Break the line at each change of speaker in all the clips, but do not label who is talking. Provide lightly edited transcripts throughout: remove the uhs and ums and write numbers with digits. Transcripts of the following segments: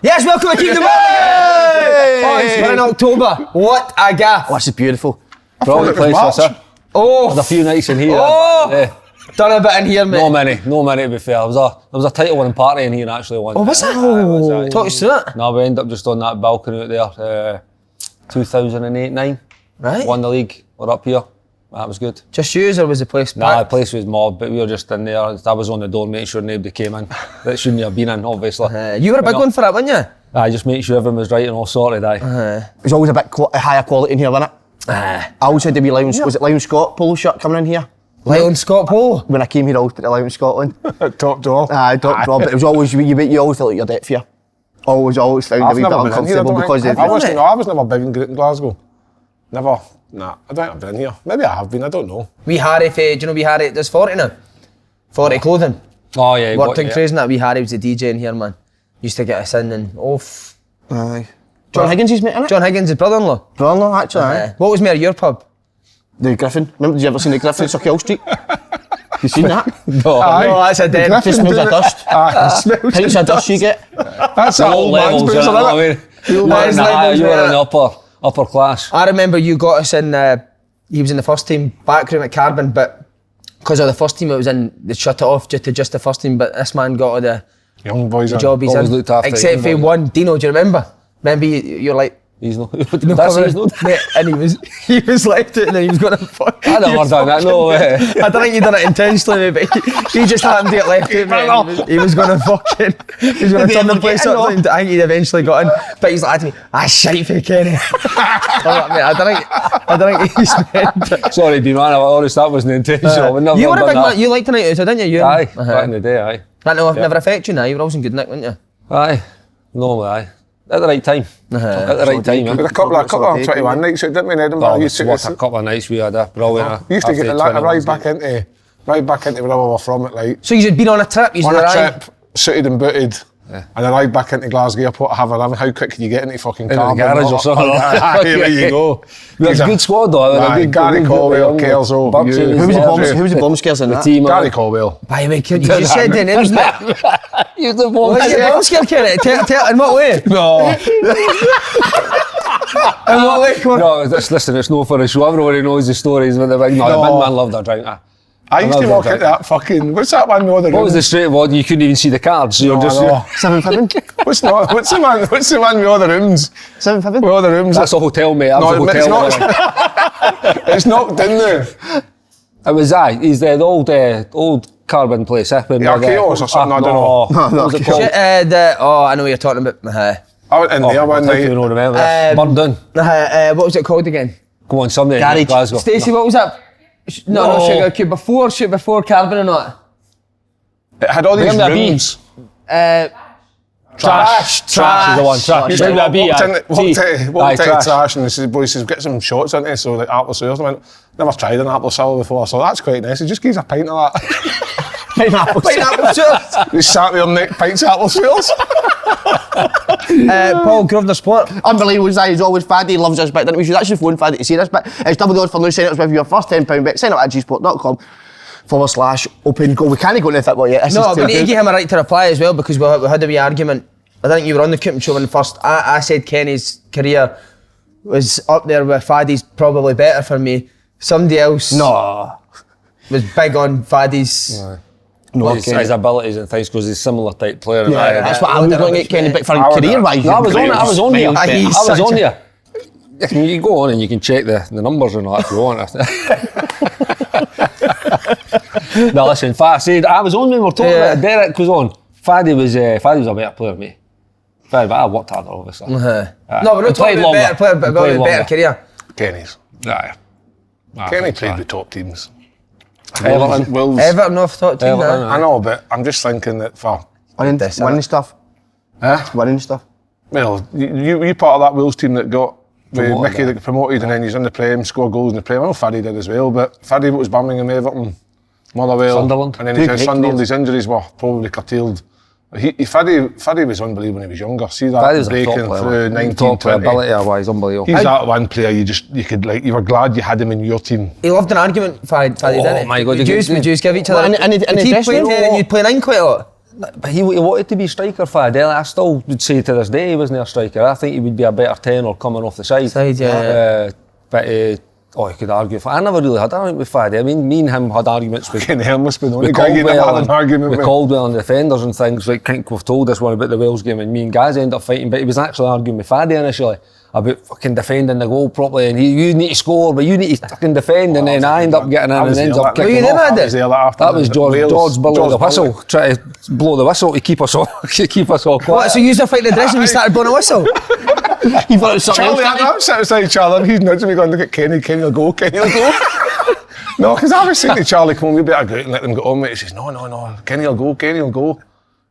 Yes, welcome to Keep the Boys! We're in October. What a gaff.
Oh, this is beautiful.
Brilliant place for us, sir.
Oh.
There's a few nights in here.
Done a bit in here, mate.
No many to be fair. There was a title winning party in here actually once.
Oh, was it? Talk us through it.
No, we ended up just on that balcony out there. 2008-9.
Right.
Won the league. We're up here. That was good.
Just yous, or was the place
Nah,
packed?
the place was mobbed, but we were just in there. I was on the door making sure nobody came in that shouldn't have been in, obviously.
You were a big one for that, weren't you?
Just making sure everyone was right and all sorted,
It was always a bit higher quality in here, wasn't it? I always had to be Lion, was it Lion Scott polo shirt coming in here?
Lion Scott polo?
When I came here, I always put the Lion Scotland.
Top drawer.
Top drawer, but it was always, you always felt like your depth here. Always found a wee bit uncomfortable because
I was never big in Glasgow. Never. Nah, I don't think I've been here. Maybe I have been, I don't know.
Wee Harry, do you know wee Harry does 40 now? 40 clothing.
Oh yeah.
Worked in crazy and that. Wee Harry was the DJ in here, man. Used to get us in and off.
Aye. John Higgins' mate, innit?
John Higgins' brother-in-law.
Brother-in-law, actually, aye.
What was more your pub?
The Griffin. Remember, did you ever seen the Griffin, Circle Street? You seen that?
No, that's a dead.
Just smells of dust. Pints of dust you get.
That's an old man's booze, isn't it?
You were in the upper class.
I remember you got us in, he was in the first team back room at Carbon, but because of the first team it was in, they shut it off just to the first team, but this man got all the
young boys
the job he's in. Except for one, Dino, do you remember? Remember you're like,
he's not.
Mate, and he was left it and then he was going to fuck.
I never done that, no way.
I don't think you done it intentionally, but he just happened to get left it, mate. He was going to fucking, he was going to turn the place up. I think he eventually got in, but he's like to me, shite for Kenny. I don't think he's meant it.
Sorry, Dean, man, honest, that wasn't intentional.
You were a big man, you liked the night out, didn't you?
Aye, back in the day, aye.
That never affected you now, you were always in good nick, weren't you?
Aye, normally aye. At the right time. At the right time.
We had a couple of 21 nights out, didn't we, in Edinburgh?
What a couple of nights we had, brilliant.
We used to get a ride back into wherever we were from at like.
So you'd been on a trip,
on a trip, suited and booted, and a ride back into Glasgow Airport to have a run. How quick can you get into fucking Carbon?
In the garage or something.
There you go.
We had a good squad though.
Gary Colwell, Kelso.
Who was the bomb scares in that?
Team,
Gary Colwell.
By the way, you just said their names, mate.
He was the bomb
scare. Bomb scare, Kenny. Tell in what way?
No.
In what way? Come on.
No, listen, it's no for a show. Everybody knows the stories with the big man. The big man loved a drink.
I used to walk into that fucking. What's that one with all the rooms?
What was the straight one? You couldn't even see the cards. So you're just
7-7.
What's the man with all the rooms?
7-7.
With all the rooms.
That's a hotel, mate.
No, it's not. It's knocked in there.
It was he's the old Carbon place.
The Archaeos or something. I don't know.
What was it called?
I know what you're talking about.
I went in there one night.
You don't remember that. Burned down.
What was it called again?
Go on, Sunday in Glasgow.
Stacey, what was that? No, not Sugar Cube. Before Carbon or not?
It had all these rooms.
Trash is the one. Trash.
Walked into trash and the boy says, get some shots into it. So like apple sales. I went, never tried an apple sour before. So that's quite nice. He just gives a pint of that.
Pineapple sauce.
He sat there and pints of apple sales.
Paul Grosvenor Sport.
Unbelievable, he's always Faddy, loves this bit, didn't we? You should actually phone Faddy to see this bit. It's double the odds for new sign-ups with your first £10 bet. Sign up at gsport.com/open goal. We can't go into football yet.
No, we need to give him a right to reply as well because we had a wee argument. I think you were on the Cooping Show when first I said Kenny's career was up there with Faddy's probably better for me. Somebody else was big on Faddy's.
No, his abilities and things because he's a similar type player.
Yeah, that's what I was looking at Kenny, but for career-wise.
I was on here. You can go on and you can check the numbers or not if you want. No, listen, I was on when we were talking about it. Derek was on. Faddy was a better player than me. But I worked harder, obviously.
No, we're not talking about better player, but about a better career.
Kenny's. Kenny played with top teams.
Everton, Everton off top team.
I know, but I'm just thinking that for
winning stuff. Winning stuff.
Well, you part of that Wolves team that got Mickey that got promoted and then he's in the Prem, scored goals in the Prem. I know Faddy did as well, but Faddy was Birmingham, Everton, Motherwell,
Sunderland.
And then he said Sunderland. His injuries were probably curtailed. Faddy was unbelievable when he was younger. See that breaking through 19, 20.
Ability-wise, unbelievable.
He's that one player you were glad you had him in your team.
He loved an argument, Faddy, didn't he?
Oh my God!
Would you give each other?
And
he played 10 and you'd play 9 quite a lot.
But he wanted to be striker for Adele. I still would say to this day he wasn't a striker. I think he would be a better 10 or coming off the side. But he could argue for. I never really had an argument with Faddy. I mean, me and him had arguments with.
Must be the only guy you never had an argument with.
Caldwell and defenders and things. Like, I think we've told this one about the Wales game, and me and Gaz ended up fighting. But he was actually arguing with Faddy initially about fucking defending the goal properly, and you need to score, but you need to fucking defend, and then I end up getting in and ends up kicking off. That was George blowing the whistle, trying to blow the whistle to keep us all quiet.
What, so you were fighting the dressing room and started blowing a whistle?
He thought it was something
Charlie, I'm sitting beside Charlie, he's nudging me going, look at Kenny will go. No, because I was saying to Charlie, come on, we better go out and let them get on with it. He says, no, Kenny will go.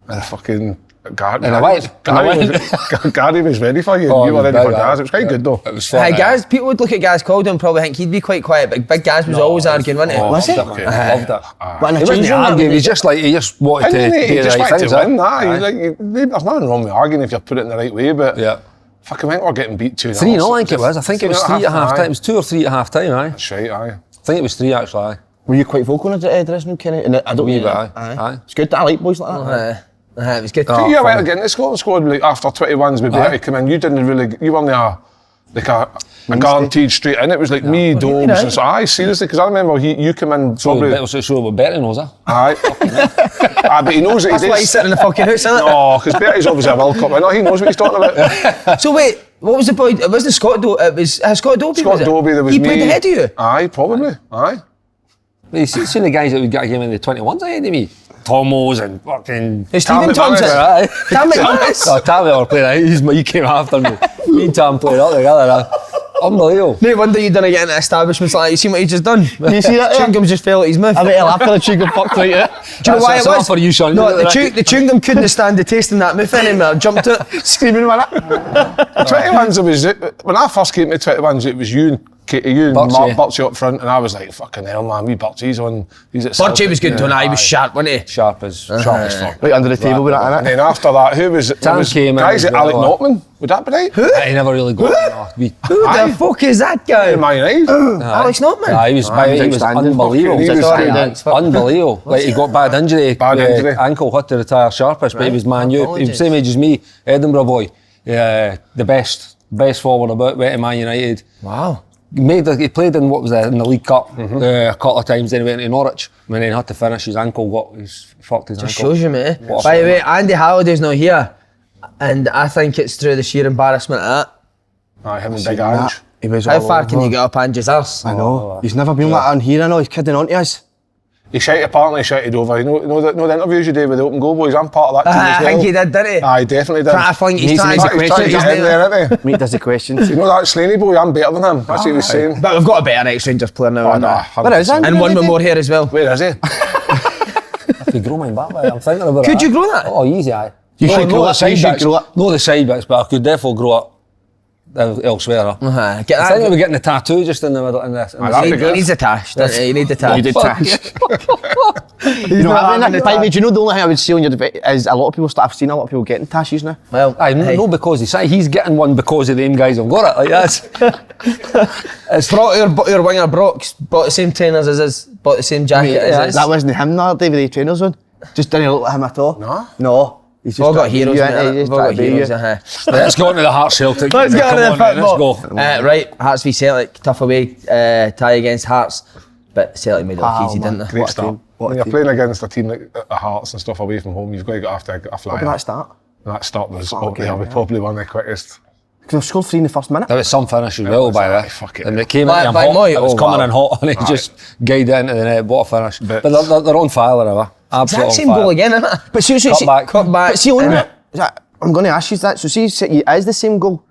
And fucking Gary was ready for you. You were ready for Gaz. It was quite good though. It was fun.
Gaz, people would look at Gaz Caldwell and probably think he'd be quite quiet, but Big Gaz was always arguing, wasn't he?
Was he?
Loved it.
But
He wasn't arguing, he just wanted to
He
do the
just
right
wanted
things.
to win. There's nothing wrong with arguing if you put it in the right way, but
Yeah.
fucking think we're getting beat 2-0.
3-0 I think it was. I think it was 3 at half time. It was 2 or 3 at half time, aye.
That's right, aye.
I think it was 3 actually, aye.
Were you quite vocal in the dressing room, Kenny? And I don't
Wee
mean
bit,
that.
aye.
It's good that I like boys like that.
It was good.
So you went again, the Scotland squad like, after 21s with Bertie come in, you didn't really, you weren't a guaranteed straight in. It was like me, Dobbs, and so aye, seriously, because I remember you come in probably.
So what Bertie knows, huh?
Aye. But he knows it.
That's why he's sitting in the fucking house, isn't it?
No, because Bertie's obviously a World Cup winner. He knows what he's talking about.
So wait, what was the point? It wasn't Scott Dobie. It was Scott Dobie.
Scott Dobie, there was
he
me.
He played ahead of you.
Aye, probably. Aye.
But you seen the guys that would get a game in the 21s ahead of me? Tomos and fucking.
Stephen Thompson. Tam McManus.
Oh, Tam were playing. He came after me. Me and Tam played up together. Unbelievable.
No wonder you didn't get into establishments like that. You seen what he just done?
You see that?
Chewing gum just fell at his mouth.
I bet he'll laugh at the chewing gum fucked right it.
Do you know why it was?
For you, Sean.
No, the chewing gum couldn't stand the taste in that mouth anymore. Jumped it, screaming with it.
21s, it was, when I first came to 21s, it was you and Katie, you and Mark Birchie up front, and I was like, fucking hell, man, wee Birchie's on. He's at
Birchie was good, he was sharp, wasn't he?
Sharp as fuck.
Right under the table with that,
And
innit?
then after that, who was it?
Tam came in
guys
as
like Alec
well.
Notman, would that be right?
Who?
He never really got it.
Who the fuck is that guy?
Man United.
Alex Notman.
He was unbelievable.
He was
Unbelievable. Like, he got bad injury.
injury.
Ankle had to retire sharpest, but he was Man U. He was the same age as me, Edinburgh boy. The best forward about, went to Man United.
Wow.
He played in in the League Cup a couple of times. Then he went to Norwich. When he had to finish, his ankle fucked his
Just
ankle.
shows you, mate. By the way, Andy Halliday's not here, and I think it's through the sheer embarrassment of that.
Aye, him and Big Ange.
He was
How
all
far can
over.
you get up Ange's arse?
I know. He's never been like that on here, I know. He's kidding on to us.
He apparently shouted over. You know the interviews you did with the Open Goal Boys, I'm part of that team as
I
well.
think he did, didn't he?
Aye, definitely did.
I think he's trying to
He's trying to get in there, isn't he?
Mate does the questions.
You know that Slaney boy, I'm better than him. That's what he was saying.
But we've got a better ex-Rangers player now.
Oh,
haven't
no,
we?
Where is Andy?
And one with more hair as well.
Where is he?
If you grow mine back, I'm thinking about it.
Could you grow that?
Oh, easy, aye.
You should grow
the
it.
side
You should
bits.
grow it.
No, the side bits, but I could definitely grow it elsewhere.
Get
I think
that.
we're getting the tattoo just in the middle. In this.
that'd be
He
good.
needs a tash, doesn't he? You need the tash.
You did tash. You know,
not having
the
the
time, mate, do you know the only thing I would say on your debate is a lot of people I've seen a lot of people getting tashes now.
Well,
Aye,
hey.
no, because he's getting one because of them guys have got it. Like that's.
Your winger Brock's bought the same trainers as his, bought the same jacket as his.
That wasn't him the other day with the trainers on. Just didn't look like him at all.
No?
No. He's just
We've all got
trying to
heroes,
be you,
mate.
innit? He's
We've
just
all got
trying to be
heroes,
you.
Let's go on to the Hearts Celtic.
Let's get on to the football.
Let's go.
Right, Hearts v Celtic, tough away tie against Hearts, but Celtic made it look easy,
man.
didn't they?
Great
What a
start.
team. What a
When you're
team.
playing against a team like the Hearts and stuff away from home, you've got to get a fly.
Look at that start.
And that start was
Okay,
probably one of the quickest.
Because they've scored 3 in the first minute.
There was some finish as well by
aye,
that.
fuck it.
And it came
By-
in
by
hot.
Moy,
It was
oh,
coming
wow.
in hot and he just guided into the net. What a finish. But
But-
they're on fire, whatever. Absolutely
Exact same
on fire.
goal again, isn't it?
But seriously,
Cut back.
But see, only
innit?
I'm going to ask you that. So see, it is the same goal.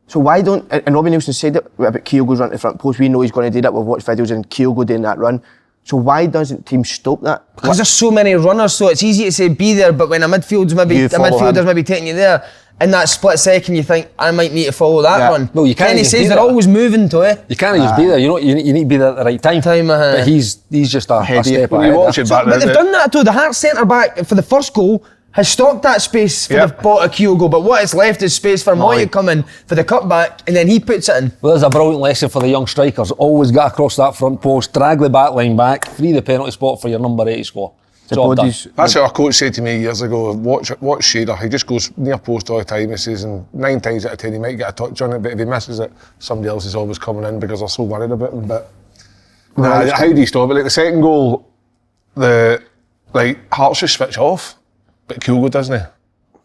So why don't, and Robbie Nielsen said it about Kyogo's run to the front post, we know he's going to do that, we've watched videos and Kyogo doing that run. So why doesn't teams stop that?
Because there's so many runners, so it's easy to say be there, but when a midfielder's
You follow
midfielder's
him.
maybe taking you there, in that split second you think, I might need to follow that
Yeah.
one.
Well, you can't
Kenny
just
says
do
they're
that.
always moving to it.
You can't just be there. You know, you need to be there at the right time. But he's just a
Heady.
step
When
ahead.
you watch it back
But
there,
they've done that too. The Hearts centre back for the first goal has stocked that space for
Yep.
the ball of Kyogo, but what is left is space for Moy to come in for the cutback, and then he puts it in.
Well, there's a brilliant lesson for the young strikers. Always get across that front post, drag the back line back, free the penalty spot for your number 8 to score. Job done.
That's what our coach said to me years ago. Watch Shearer. He just goes near post all the time. He says, and 9 times out of 10 he might get a touch on it, but if he misses it, somebody else is always coming in because they're so worried about him. But how do you stop it? Like the second goal, Hearts just switch off, but Kyogo doesn't he?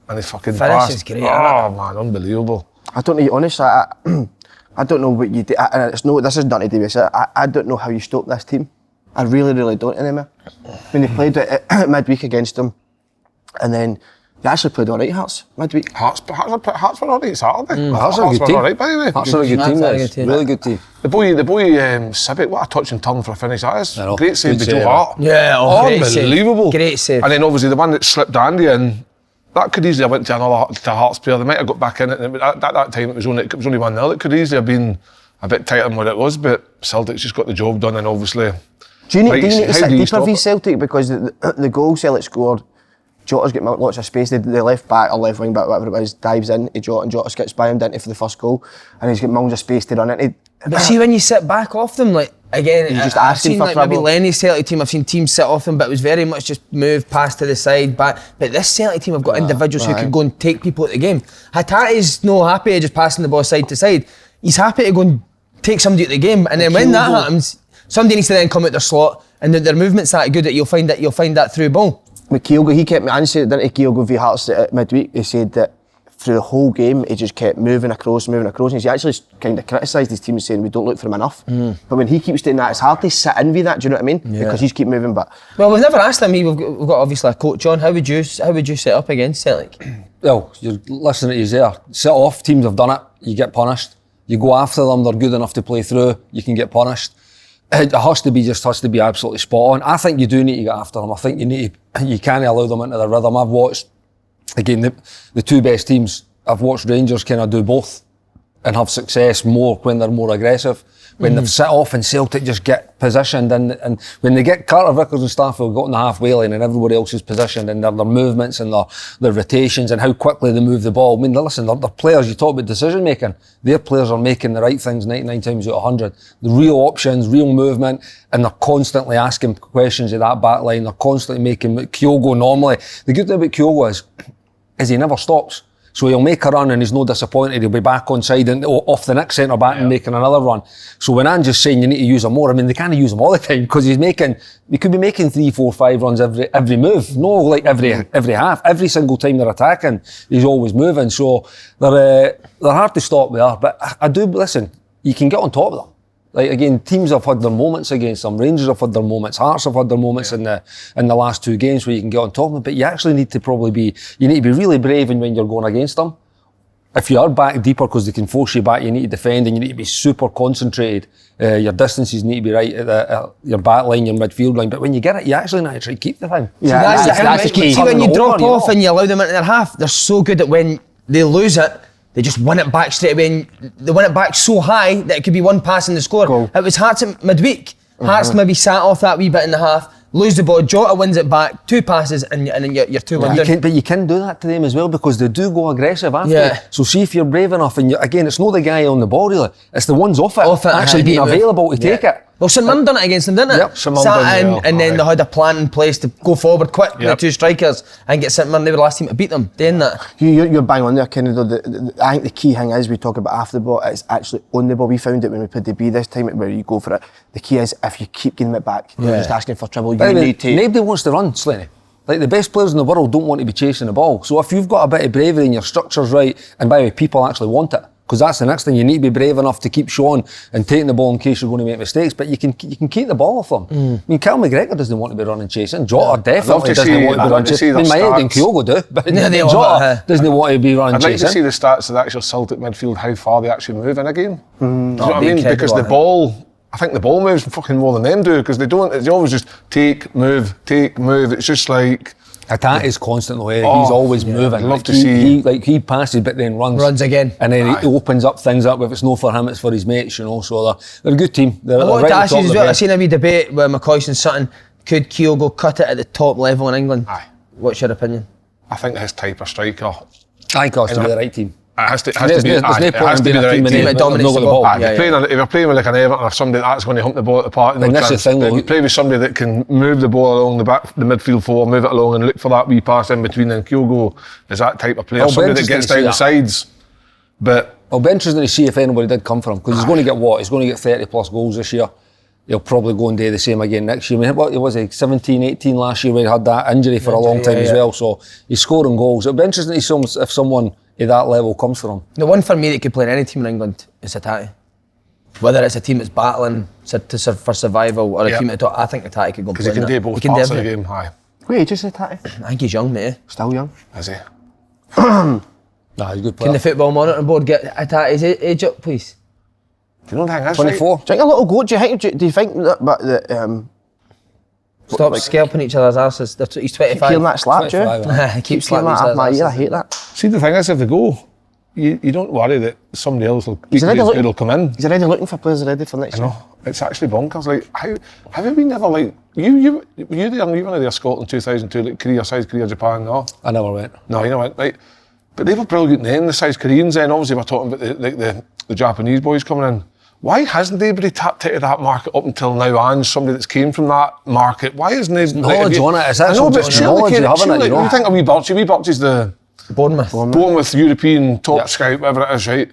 And he fucking
finish is
passed.
great.
Oh man, unbelievable.
I don't know, honestly, I don't know what you do. This is nothing to do with it. I don't know how you stop this team. I really, really don't anymore. When they played it midweek against them, and then they actually played all right, Hearts, midweek.
Hearts were all right Saturday.
Hearts are a good
were
team.
all right, by the way.
Hearts are a good team, guys. Really good team.
The boy Civic, what a touch and turn for a finish that is.
I know.
Great save
Good
by
save.
Joe Hart.
Yeah, great save.
Unbelievable.
Great save.
And then obviously the one that slipped Andy in, that could easily have went to another Hearts player. They might have got back in it. And at that time it was only 1-0. It could easily have been a bit tighter than what it was, but Celtic's just got the job done, and obviously.
Do you need to sit deeper
stop
for
it?
Celtic, because the goal Celtic scored, Jota's got lots of space. The left back or left wing back, whatever it was, dives in to Jota, and Jota skips by him down for the first goal, and he's got mounds of space to run into.
But see, when you sit back off them, like again,
You're just
I've
asking
seen
for
like
trouble.
maybe Lenny's Celtic team. I've seen teams sit off them, but it was very much just move, pass to the side, back. But this Celtic team have got individuals who could go and take people at the game. Hatate's no happy just passing the ball side to side. He's happy to go and take somebody at the game, and then when that happens, somebody needs to then come out their slot, and their movement's that good that you'll find that through ball.
With Kyogo, he kept answering, didn't he, Kyogo v Hearts at midweek? He said that through the whole game, he just kept moving across, and he actually kind of criticised his team, saying we don't look for him enough. But when he keeps doing that, it's hard to sit in with that, do you know what I mean?
Yeah.
Because he's keep moving, but...
Well, we've never asked him. We've got obviously a coach on. How would you set up against Celtic?
Well, you're listening to you there. Sit off, teams have done it, you get punished. You go after them, they're good enough to play through, you can get punished. It has to be absolutely spot on. I think you do need to get after them. I think you can't allow them into the rhythm. I've watched, again, the two best teams, I've watched Rangers kind of do both and have success more when they're more aggressive. When they've sit off and Celtic just get positioned, and when they get Carter Vickers and Stafford got in the halfway line and everybody else is positioned, and their movements and their rotations and how quickly they move the ball. I mean, listen, they're players, you talk about decision making, their players are making the right things 99 times out of 100. The real options, real movement, and they're constantly asking questions of that back line. They're constantly making Kyogo normally. The good thing about Kyogo is he never stops. So he'll make a run and he's no disappointed. He'll be back on side and off the next centre back and making another run. So when I'm just saying you need to use him more, I mean, they can't use him all the time because he could be making 3, 4, 5 runs every move. No, like every half. Every single time they're attacking, he's always moving. So they're hard to stop there. But I do, listen, you can get on top of them. Like again, teams have had their moments against them. Rangers have had their moments. Hearts have had their moments in the last 2 games where you can get on top of them. But you actually need to be really brave when you're going against them. If you are back deeper because they can force you back, you need to defend and you need to be super concentrated. Your distances need to be right at your back line, your midfield line. But when you get it, you actually need to try to keep the thing.
Yeah, that's the key.
See, when you drop off and you allow them into their half, they're so good that when they lose it, they just win it back straight away, and they win it back so high that it could be one pass in the score.
Goal.
It was Hearts at midweek. Hearts maybe sat off that wee bit in the half, lose the ball, Jota wins it back, 2 passes, and then you're 2-1 down.
But you can do that to them as well because they do go aggressive after.
Yeah.
So see if you're brave enough, and again, it's not the guy on the ball really, it's the ones off it actually being
move.
available to take it.
Well, St Mirren done it against them, didn't it?
Yep,
St Mirren
Sat
done it,
in,
yeah.
and then they had a plan in place to go forward quick with
Yep.
2 strikers and get St Mirren. They were the last team to beat them, doing that.
You're bang on there, Kenny, though. I think the key thing is, we talk about after the ball, it's actually on the ball. We found it when we played the B this time, where you go for it. The key is, if you keep getting it back, you're just asking for trouble. You need to...
Nobody wants to run, Slaney. Like the best players in the world don't want to be chasing the ball. So if you've got a bit of bravery and your structure's right, and by the way, people actually want it. Because that's the next thing, you need to be brave enough to keep showing and taking the ball in case you're going to make mistakes, but you can keep the ball off them. I mean, Cal McGregor doesn't want to be running chasing. Jota definitely doesn't want to be running chasing. I mean, my head and Kyogo do, but Jota doesn't want to be running chasing.
I'd like to see the stats of the actual Celtic midfield, how far they actually move in a game. Do you know what I mean? Because the ball, I think the ball moves fucking more than them do, because they always just take, move. It's just like...
Attack is constantly, he's always moving.
I'd love to see...
He passes but then
Runs again.
And then he opens up things up. If it's no for him, it's for his mates, you know. So they're a good team.
I wanted to ask you as well, I've seen a wee debate with McCoy and Sutton. Could Kyogo cut it at the top level in England?
Aye.
What's your opinion?
I think his type of striker...
I think it has to be the right team.
has to be.
There's no
It has
point
to
in
be
being
the
a
right
team
team.
that
dominates
not got
the
the
ball.
ball.
If you're playing with like an Everton or somebody that's going to hump the ball at the park,
And that's the thing,
If
though.
you play with somebody that can move the ball along the back, the midfield forward, move it along and look for that wee pass in between, and Kyogo is that type of player.
Well,
Somebody that
Ben's
gets
just gonna
down the
see
sides. But
It'll be interesting to see if anybody did come for him, because he's going to get what? He's going to get 30 plus goals this year. He'll probably go and do the same again next year. I mean, what was he, 17, 18 last year, where he had that injury for a long time as well, so he's scoring goals. It'll be interesting to see if someone at that level comes for him.
The one for me that could play in any team in England is Hatate. Whether it's a team that's battling for survival or a team at the top, I think Hatate could go and
because
play
he can
in
do
that.
both
He can
parts
do
of the
everything.
game. Aye,
Wait, just said that.
I think he's young, mate.
Still young.
is he?
Nah, he's a good
Can
player.
the football monitoring board get Hatate's age up, please?
Do you know the thing is,
24.
Do you think a little goat? Do you think that
Stop scalping each other's arses. He's 25.
keeping that slap, Joe?
25,
He keeps
Keeping
slapping each
that off
other's
my ear. I
arses.
hate that.
See, the thing is, if they go, you don't worry that somebody else will will come in.
He's already looking for players already for next year.
No, it's actually bonkers. Like, how have you been ever like you were you there? You were there Scotland 2002, like Korea Japan. No,
I never went.
no, you know what? Right, but they were brilliant then. The size Koreans. Then obviously we're talking about the Japanese boys coming in. Why hasn't anybody tapped into that market up until now? And somebody that's came from that market. Why isn't there
knowledge on it. It's
I know,
actual
but
knowledge you have in it, you know.
You think a wee Birchie's the Bournemouth European top scout, whatever it is, right?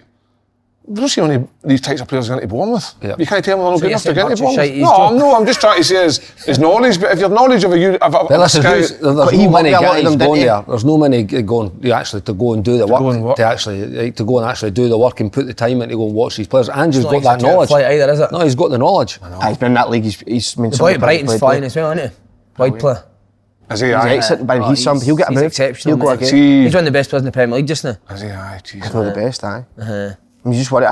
We don't see any of these types of players going to Bournemouth.
Yep.
You can't tell me they're not good enough to
you're
get into
saying Birchie
Bournemouth.
shite, he's
No, I'm just trying to say his knowledge, but if your knowledge of a
But listen,
scout...
there's no
he
many
worked a lot of
guys
them, didn't
going
he?
there. There's no many going actually to go and do the
go and
work.
work.
To go and actually do the work and put the time in to go and watch these players. Andrew's
It's not
got that
like he's a
knowledge.
flight either, is it?
No, he's got the knowledge.
He's been in that league. He's been
The boy at Brighton's flying as well, isn't he? Wide player.
Is he?
He's
Aye.
excellent, but he'll get a
he's
move.
exceptional,
He'll go
mate.
again.
He's one of the best players in the Premier League just now.
Is he? Aye,
He's
Jesus.
one of the best, aye. I'm just worried.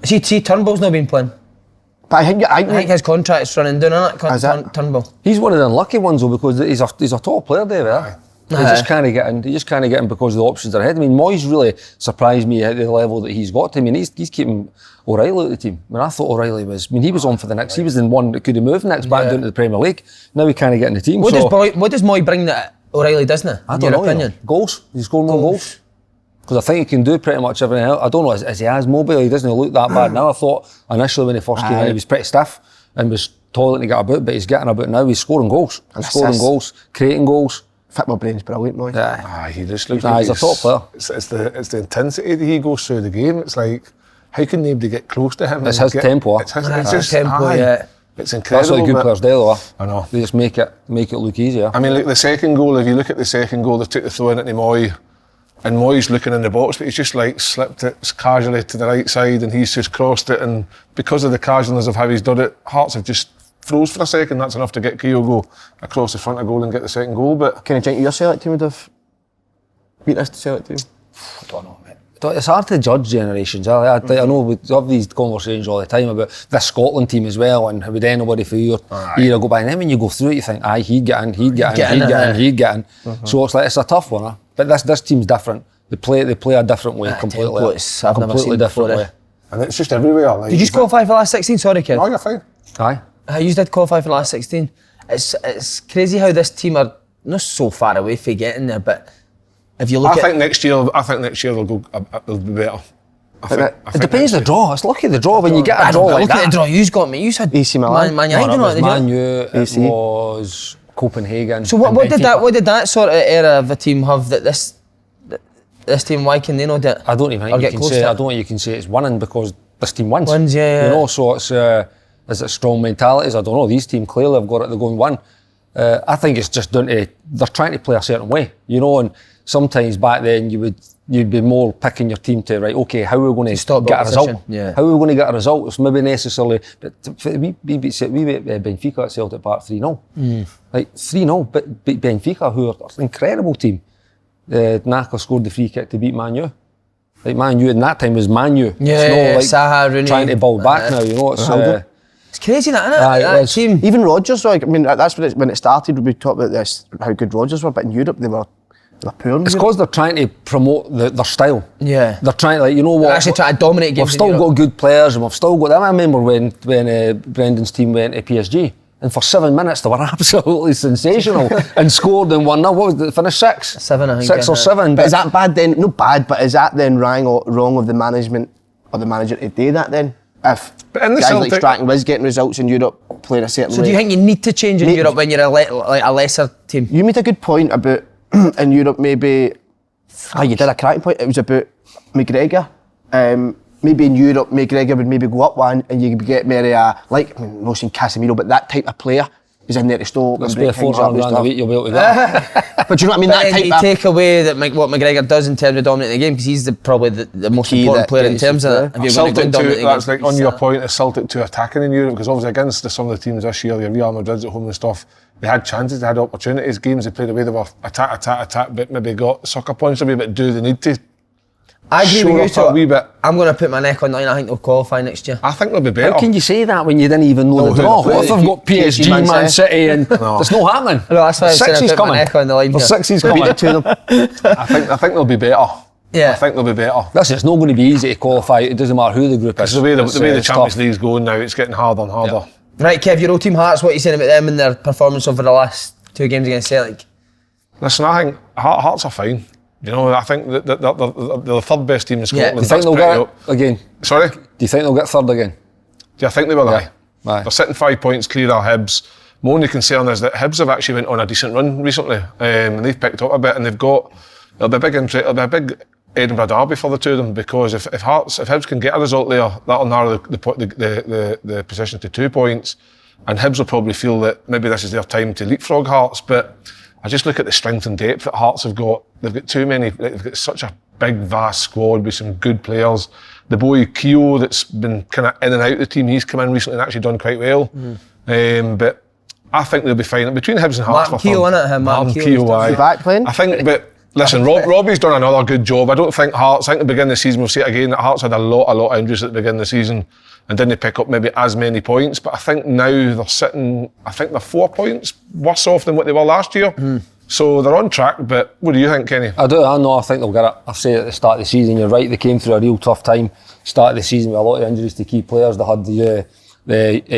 See, Turnbull's not been playing.
But I think
I think his contract's running down,
Is
isn't
it?
it? Turnbull.
He's one of the unlucky ones though, because he's a top player, David. Eh? He just can't get in. He just can't get in because the options are ahead. I mean, Moyes really surprised me at the level that he's got to. I mean, he's keeping O'Reilly at the team. I mean, I thought O'Reilly was. I mean, he was on for the next. He was the one that could have moved next back down to the Premier League. Now he can't get in the team.
What does Moy bring that O'Reilly doesn't?
I
In
don't
your
know. You
opinion?
know. Goals. He's scoring more goals. Because I think he can do pretty much everything else. I don't know, is he as mobile? He doesn't look that bad now. I thought initially when he first came in, he was pretty stiff and was toiling to get about, but he's getting about now. He's scoring goals. He's scoring goals, creating goals.
football brain's brilliant, Moy.
Aye, he just looks
Nah,
like
he's a top player.
It's the intensity that he goes through the game. It's like, how can nobody get close to him?
It's
and
his tempo.
It's his
It's
just
tempo,
aye.
yeah.
It's incredible.
That's what good
but-
players do, though.
I know.
They just make it look easier.
I mean, like the second goal, if you look at the second goal, they took the throw in at Moy, and Moy's looking in the box, but he's just like slipped it casually to the right side, and he's just crossed it, and because of the casualness of how he's done it, Hearts have just froze for a second. That's enough to get Kyogo across the front of goal and get the second goal. But
Can you think your Celtic team would have beat this Celtic team?
I don't know, mate. It's hard to judge generations. I know we have these conversations all the time about this Scotland team as well, and would anybody for your year go by. And then when you go through it, you think, he'd get in, he'd get in, he'd get in. So it's like it's a tough one, but this team's different. They play a different way completely.
tempo is- I've never seen
different
before,
way.
and it's just everywhere. Like,
Did you qualify for last 16? Sorry, kid.
No, you're fine.
Aye.
You did qualify for last 16. It's crazy how this team are not so far away from getting there, but if you look
I think next year they'll go. They'll be better. I think
It depends the draw. It's lucky the draw when you get a draw like
look at
that.
the draw you've got, mate. You said
AC Milan.
Man
No,
United,
it
no,
was
did you?
Man U, it
AC.
was Copenhagen.
So what
and
did
Benfica.
that sort of era of a team have that this team? Why can they not do it?
I don't even
Or
think you
get
can
close
say.
to
I
it?
don't think you can say it's winning because this team wins.
Wins, yeah.
You know, so it's is it strong mentalities? I don't know. These teams clearly have got it. They're going win. I think it's just down to they're trying to play a certain way. You know, and sometimes back then you'd be more picking your team to right. Okay, how are we going to
stop
get a result?
opposition, yeah.
How are we going to get a result? It's maybe necessarily. But we beat Benfica at Celtic Park 3-0. Like 3-0, but beat Benfica, who are an incredible team. Naka scored the free kick to beat Man U. Like Man U, and that time was Man U.
Yeah,
it's not like
Saha, Rooney.
trying to build back now. You know, it's
It's crazy, that, isn't it?
Aye, it
That
was.
team.
Even Rodgers, like, I mean, that's when it started. We talked about this, how good Rodgers were, but in Europe they were poor. in
It's
Europe.
because they're trying to promote their style.
Yeah.
They're trying to, like, you know what?
They're actually trying to dominate games
We've
in
still
Europe.
got good players, and we've still got them. I remember when Brendan's team went to PSG. and for 7 minutes they were absolutely sensational and scored and won. What was it? Finished 6?
7, I think.
6 or 7.
But is that bad then? No bad, but is that then wrong of the management or the manager to do that then? If
but in the
guys
Celtic,
like Stratton was getting results in Europe, playing a certain way.
So do you think you need to change in Europe when you're a lesser team?
You made a good point about in Europe maybe. You did a cracking point. It was about McGregor. Maybe in Europe, McGregor would maybe go up one, and you could get maybe not saying Casemiro, but that type of player is in there to stop
Let's
and
pay
break things up and
£400 a week,
stuff.
you'll be able to get.
But do you know what I mean?
But
That
then
type
you
of
take away what McGregor does in terms of dominating the game, because he's probably the most
Key
important
that
player in
is,
terms of that. If you're going to go
Celtic
and
too,
dominate the
that's
game.
like on your point of Celtic too attacking in Europe, because obviously against some of the teams this year, your Real Madrid's at home and stuff, they had chances, they had opportunities, games they played away, they were attack, but maybe got sucker punched a wee bit. Do they need to?
I agree
Shore
with you.
up a wee bit.
I'm going to put my neck on the line. I think they'll qualify next year.
I think they'll be better.
How can you say that when you didn't even know
No,
the
who
draw?
they
What if
play?
they've got PSG, Man City, and it's not happening?
No, that's why I said I
Sixty's
put my
coming.
neck on the line
The
here.
60's coming.
beat the two of them.
I think they'll be better.
Yeah.
I think they'll be better.
Listen, it's not going to be easy to qualify. It doesn't matter who the group is.
It's the way the
It's,
Champions
tough.
League's going now, it's getting harder and harder.
Right, Kev, your old team Hearts, what are you saying about them and their performance over the last 2 games against Celtic?
Listen, I think Hearts are fine. You know, I think that they're the third best team in Scotland.
Do you think they'll
That's
get
pretty
it again?
Sorry?
Do you think they'll get third again?
Do you think they will?
Yeah. Aye.
They're sitting 5 points clear of Hibs. My only concern is that Hibs have actually went on a decent run recently, and they've picked up a bit, and it'll be a big Edinburgh derby for the two of them, because if Hibs can get a result there, that'll narrow the position to 2 points, and Hibs will probably feel that maybe this is their time to leapfrog Hearts. But I just look at the strength and depth that Hearts have got. They've got too many. They've got such a big, vast squad with some good players. The boy Keogh, that's been kind of in and out of the team, he's come in recently and actually done quite well. But I think they'll be fine between Hibs and Hearts.
Martin Keogh, innit? Martin Keogh.
aye.
Is he back playing?
I think, but listen, Robbie's done another good job. I don't think Hearts. I think at the beginning of the season, we'll see it again, that Hearts had a lot of injuries at the beginning of the season and didn't pick up maybe as many points. But I think now they're sitting. I think they're 4 points worse off than what they were last year. So they're on track. But what do you think, Kenny?
I do. I know. I think they'll get it. I say at the start of the season, you're right. They came through a real tough time. Start of the season with a lot of injuries to key players. They had the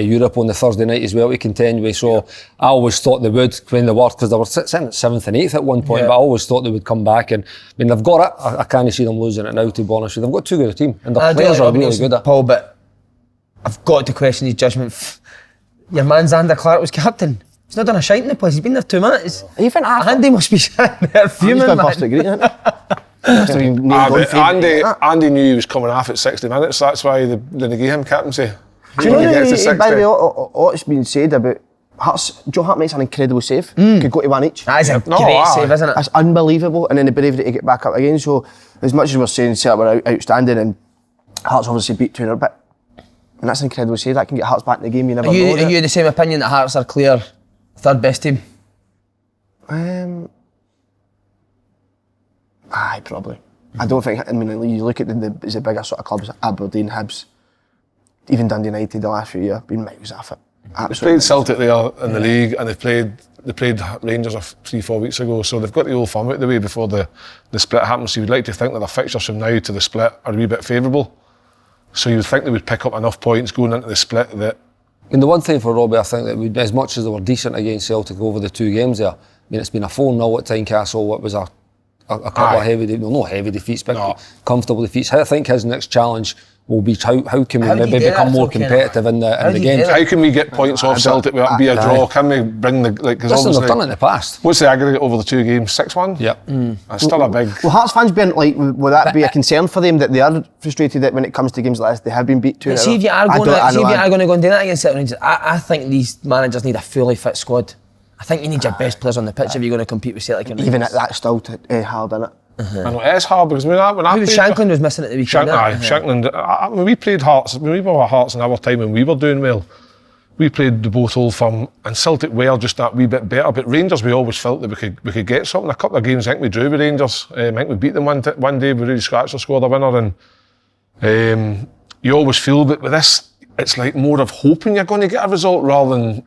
Europe on the Thursday night as well to contend with. So I always thought they would when they were, because they were sitting at 7th and 8th at one point.
Yeah.
But I always thought they would come back. And I mean, they've got it. I can't see them losing it now. To be honest with you, they've got too good a team, and their
I do
players
like
are
Robbie
really
Neilson,
good at.
Paul, but I've got to question his judgment. Your man Xander Clark was captain. He's not done a shite in the place. He's been there 2 minutes.
Even after.
Andy must be sitting there fuming,
He's been
man.
busted great, hasn't he? Must have been nailed on
But
for him.
Andy knew he was coming off at 60 minutes. That's why they didn't give him captaincy.
Do you know
When he gets to
that,
60.
by the way, what's been said about Hearts? Joe Hart makes an incredible save. Could go to one each.
That is a
No,
great
aye.
save, isn't it?
That's unbelievable, and then the bravery to get back up again. So, as much as we're saying Celtic were outstanding, and Hearts obviously beat 2-0, but and that's an incredible save. That can get Hearts back in the game. You never
Are you,
know.
are you the same opinion that Hearts are clear third best team?
Aye, probably. I don't think. I mean, you look at the bigger sort of clubs, Aberdeen, Hibs, even Dundee United the last few years, been miles off it.
They
Absolutely.
played Celtic there in the league, and they played Rangers 3-4 weeks ago, so they've got the old firm out the way before the split happens. So you'd like to think that their fixtures from now to the split are a wee bit favourable. So you'd think they would pick up enough points going into the split that.
And the one thing for Robbie, I think that as much as they were decent against Celtic over the 2 games there, I mean, it's been a 4-0 at Tynecastle. It was a couple of heavy, no heavy defeats, but comfortable defeats. I think his next challenge will be how can we
How do you
maybe
do
become
that,
more
Phil Kenny?
competitive in the
do you
game.
do that?
How can we get points off Celtic without it be a draw? Can we bring the because
Listen, they've
obviously
done it in the past.
what's the aggregate over the 2 games? 6-1.
Yep.
That's still a big.
Well, Hearts fans been like, will that be a concern for them that they are frustrated that when it comes to games like this, they have been beat 2-0?
See if you are going to go and do that against Celtic Rangers. I think these managers need a fully fit squad. I think you need your best players on the pitch if you're going to compete with Celtic and Rangers.
Even at that, still hard, innit?
I know it is hard because when I
Maybe
played,
Shankland was missing at the weekend.
Shankland. When we played Hearts, when we were Hearts in our time when we were doing well, we played the both Old Firm and Celtic were just that wee bit better. But Rangers, we always felt that we could get something. A couple of games, I think we drew with Rangers. I think we beat them one day. We really scratched or scored a winner. And you always feel that with this, it's like more of hoping you're going to get a result rather than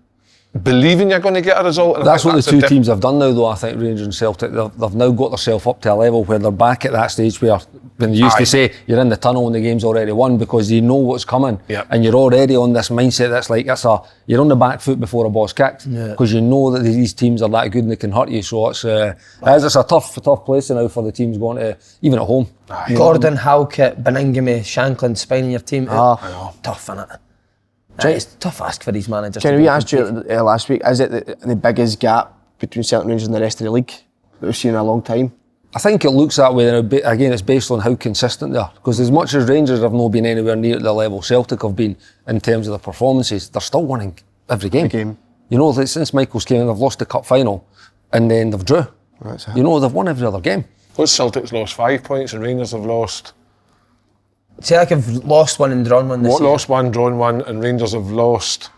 believing you're going to get a result. And
That's what the two teams have done now, though. I think Rangers and Celtic, they've now got themselves up to a level where they're back at that stage where when they used to say you're in the tunnel and the game's already won because you know what's coming,
Yep.
and you're already on this mindset that's like you're on the back foot before a ball's kicked because you know that these teams are that good and they can hurt you. So it's a tough place now for the teams going to, even at home.
Gordon, Halkett, Beningame, Shanklin, spine in your team. Tough, innit? It's a tough ask for these managers.
Kenny, we asked you last week, is it the biggest gap between Celtic and Rangers and the rest of the league that we've seen in a long time?
I think it looks that way, and again, it's based on how consistent they are. Because as much as Rangers have not been anywhere near the level Celtic have been in terms of their performances, they're still winning every game. You know, like since Michael's came in, they've lost the cup final, and then they've drew. You know, they've won every other game.
What's Celtic's lost 5 points, and Rangers have lost.
Celtic have lost one and drawn one this season.
Lost one, drawn one, and Rangers have lost.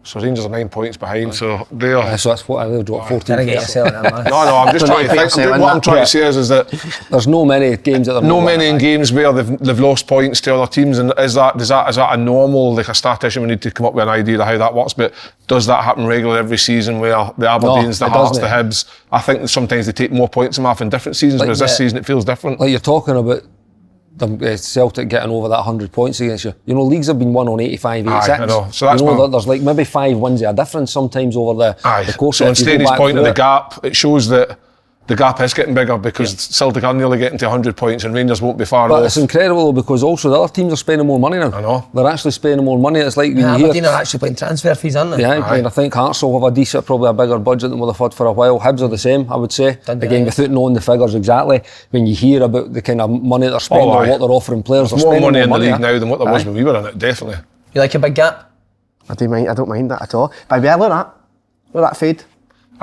So Rangers are 9 points behind. So they're.
So that's what they've dropped 14.
Didn't get yourself in that, man.
No, I'm just trying to think. What I'm trying to say is that
there's no many games that
no many in games where they've lost points to other teams, and is that a normal, like a statistician, we need to come up with an idea of how that works, but does that happen regularly every season where the Aberdeens, the Hearts, the Hibs, I think that sometimes they take more points than off in different seasons, whereas this season it feels different.
Like you're talking about Celtic getting over that 100 points against you. You know, leagues have been won on 85, 86.
I know. So that's
there's like maybe 5 wins of a difference sometimes over the course.
So instead of his point of the gap, it shows that the gap is getting bigger because Celtic are nearly getting to 100 points and Rangers won't be far off.
But it's incredible though, because also the other teams are spending more money now.
I know.
They're actually spending more money. It's like
Aberdeen are actually playing transfer fees, aren't they?
Yeah, and I think Hearts will have a decent, probably a bigger budget than what they've had for a while. Hibs are the same, I would say. Again, without knowing the figures exactly, when you hear about the kind of money they're spending or what they're offering players,
there's more money in the league now than what there was when we were in it, definitely.
You like a big gap?
I don't mind that at all. But look at that fade.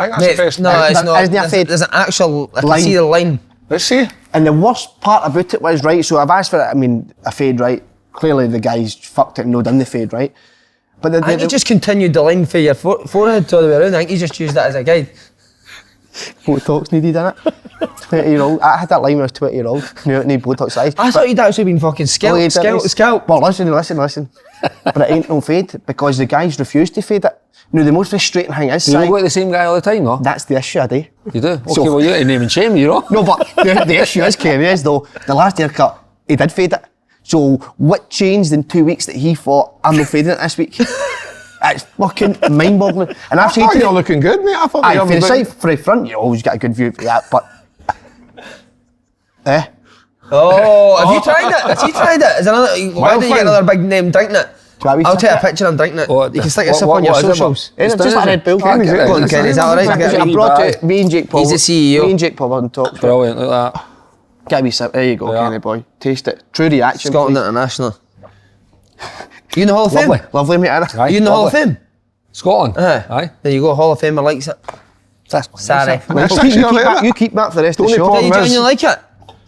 I think that's the best.
No, it's not.
Isn't it a fade?
There's an actual, I
Line.
can see the line.
Let's see.
And the worst part about it was, right, so I've asked for a fade, right? Clearly the guy's fucked it and no done the fade, right? But
I think you just continued the line for your forehead all the way around. I think you just used that as a guide.
Botox needed in it. 20-year-old. I had that line when I was 20-year-old. Need Botox eyes.
I thought you'd actually been fucking scalp.
Well, listen. But it ain't no fade because the guys refused to fade it. No, the most frustrating thing is...
You look like the same guy all the time, though?
That's the issue, I do.
You do? Okay, well, you got to name and shame, you know?
No, but the issue is, Kenny, is though, the last haircut, he did fade it. So what changed in 2 weeks that he thought, I'm not fading it this week? It's fucking mind-boggling. And I've said to
you're looking good, mate. I thought
for the side, for the front, you always get a good view for that, but...
Oh, have you tried it? Has he tried it? Is another? Why don't you get another big name drinking it? I'll take a picture. I'm drinking it. You can stick a sip on your socials.
It's just like a Red Bull.
Go on, Kenny. Is that alright?
I brought it. Me and Jake Paul.
He's the CEO.
Me and Jake Paul on top.
Brilliant, look at that.
Get a wee sip. There you go, Kenny boy. Taste it. True reaction.
Scotland International. You in the Hall of Fame?
Lovely, mate.
Are you in the Hall of Fame?
Scotland? Aye.
There you go, Hall of Famer likes it. Sorry.
You keep that for the rest of the show.
Do you genuinely like it?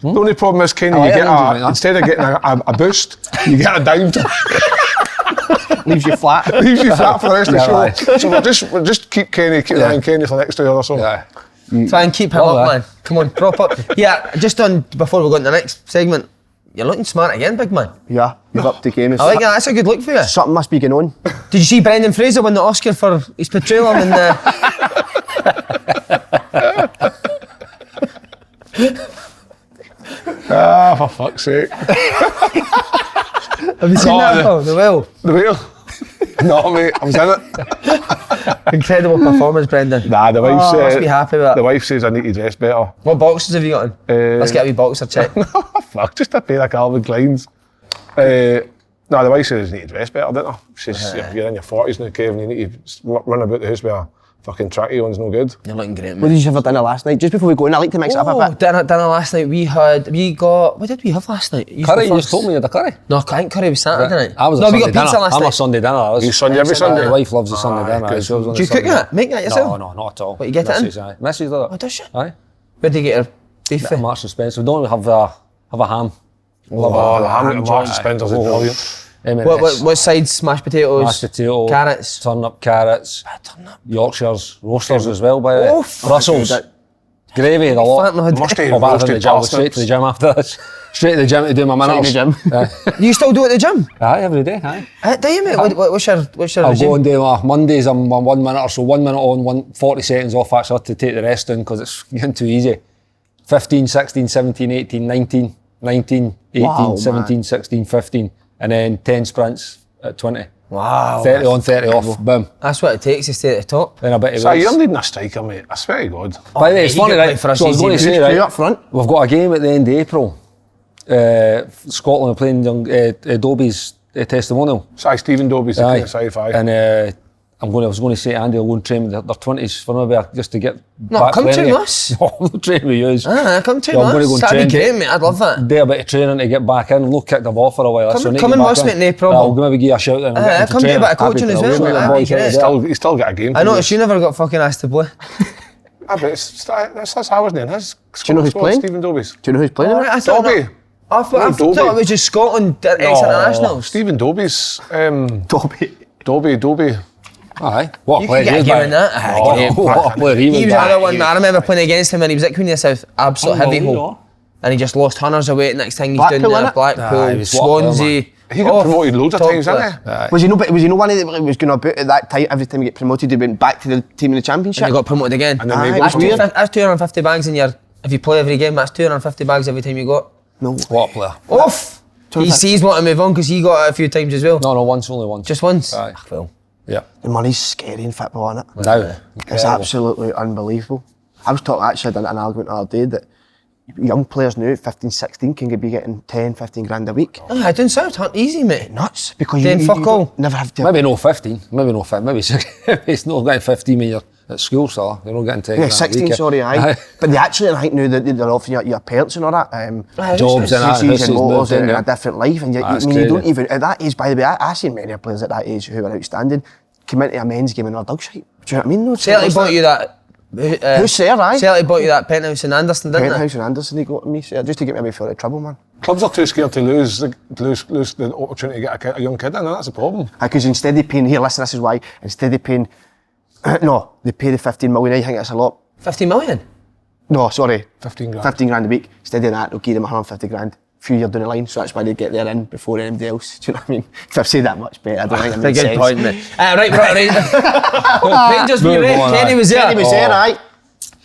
The only problem is, Kenny, you get instead of getting a boost, you get a dime.
Leaves you flat.
Leaves you flat for the rest of the show. So we'll just keep Kenny for the next 2 hours or so.
Yeah.
Try and keep him up, man. Come on, prop up. Yeah, just on, before we go into the next segment, you're looking smart again, big man.
Yeah, you've upped the game.
I like that, that's a good look for you.
Something must be going on.
Did you see Brendan Fraser win the Oscar for his portrayal in the...
For fuck's sake.
Have you seen that? The whale.
The whale? No, mate, I was in it.
Incredible performance, Brendan.
Nah, the wife
must be happy with that.
The wife says I need to dress better.
What boxes have you got in? Let's get a wee boxer check.
Fuck, just a pair of Calvin Kleins. No, the wife says I need to dress better, didn't I? She says, you're in your 40s now, Kevin, you need to run about the house with a fucking tracky one's no good.
You're looking great, mate.
What did you have for dinner last night? Just before we go in, I like to mix it up a bit.
Dinner last night, what did we have last night?
Curry, you just told me you had a curry.
No, I think curry was Saturday night.
I was
no,
a
we
Sunday
got pizza
dinner.
last
I'm
night.
a Sunday dinner.
You Sunday every Sunday?
My wife loves the Sunday dinner.
Do you cook that? Make that yourself?
No, not at all.
But you get it in?
Mrs. does it.
Oh, does she?
Aye.
Where do you get your beef from?
Marks and Spencer. We don't have a ham.
The ham at Marks and Spencer's is brilliant.
What sides? Mashed potatoes?
Mashed potato,
carrots?
Turnip, carrots, Yorkshires, roasters as well, by the way.
Oh,
Brussels, gravy, the lot.
Must have
Back to the
roasted
gym, straight to the gym after this. Straight to the gym to do my minutes.
You still do it at the gym?
Aye, every day, aye.
Do you, mate? What's your
I'll
regime?
go and do my Mondays, I'm 1 minute or so, 1 minute on, 40 seconds off actually to take the rest in because it's getting too easy. 15, 16, 17, 18, 19, 19, 18,
Wow,
17,
man.
16, 15, and then 10 sprints at 20.
Wow.
30 on, 30 off, boom.
That's what it takes to stay at the top.
Then a bit of
So you're
weights.
needing a striker, mate. I swear to God.
By the way, it's
he
funny,
could
right?
play for us
So I was going to
easy.
say,
Who's
right,
up front?
we've got a game at the end of April. Scotland are playing young Dobie's testimonial.
Sorry, Stephen Dobie's the king of sci-fi.
And I was going to say, Andy, I'll go and train with their 20s for another just to get
No,
back
come
playing
train
again.
with us.
No, I'm not training with you.
Come to
Yeah, I'm gonna go
us.
and
That'd be
train.
great, mate. I'd love that.
Do a bit of training to get back in. We'll kick the ball for a while.
Come-
so I need to
come
get
and
back
watch
in.
me, no problem.
I'll maybe give you a shout then.
Come do a bit of coaching as well, mate. That'd be great.
He's still got a game.
I noticed you never got fucking asked to play.
I bet that's how his name is.
Do you know who's playing?
Stephen Dobie's.
Do you know who's playing?
Alright, I thought
Dobie.
that- I thought
Dobie.
it was just Scotland ex-internationals.
Stephen Dobie's.
Dobie.
Aye. What a
You
player
could get
he
a
is,
game
man.
in that. Aye,
Oh,
great.
what a player he was.
He was
man.
another one. I remember playing against him when he was at Queen of the South. Absolute heavy hole. And he just lost hundreds of weight. Next thing he's
Blackpool,
doing there,
innit?
Blackpool,
Aye, he was what a player,
Swansea.
He got promoted loads of
top
times,
player.
didn't he?
Was he no one that was going about at that time? Every time you get promoted, he went back to the team in the championship.
And he got promoted again.
And then
Aye,
maybe
that's weird.
That's 250 bags in your. If you play every game, that's 250 bags every time you got.
No.
What a player.
Off. He's wanting to move on because he got it a few times as well.
No, only once.
Just once.
Aye.
Well.
Yeah.
The money's scary in football, isn't it?
Now.
It's
Incredible.
absolutely unbelievable. I was talking, actually, I did an argument the other day that young players now, 15, 16, can be getting 10, 15 grand a week.
It doesn't sound easy, mate.
Nuts. Because
Then fuck all.
don't never have to...
Maybe no 15. Maybe no 15. Maybe 16. It's not getting 15 when you're at school, so you're not getting 10.
Yeah, 16, sorry, aye. But they actually, I think now that they're offering your parents and all that,
Jobs and that,
CCs
houses
and motors
moved in,
and
yeah.
a different life. And
That's
you don't
crazy.
even, at that age, by the way, I see many players at that age who are outstanding, come into a men's game and are dog shite. Do you know what I mean? No,
Celtic bought you that.
Who's there, aye?
Celtic bought you that penthouse in Anderson, didn't
Penthouse and Anderson, he got me, just to get me away from the trouble, man.
Clubs are too scared to lose the opportunity to get a young kid in, and that's the problem.
Because instead of paying, here, listen, this is why, instead of paying, no, they pay the 15 million, I think that's a lot.
they? 50 million.
No, sorry.
15 grand.
15 grand a week. Instead of that, they'll give them 150 grand. Few years down the line, so that's why they get there in before anybody else. Do you know what I mean? If I've said that much better, I don't think that makes
Good
sense.
point, mate. right. Rangers, we
Move on,
Kenny
aye.
was there.
Kenny was there, aye.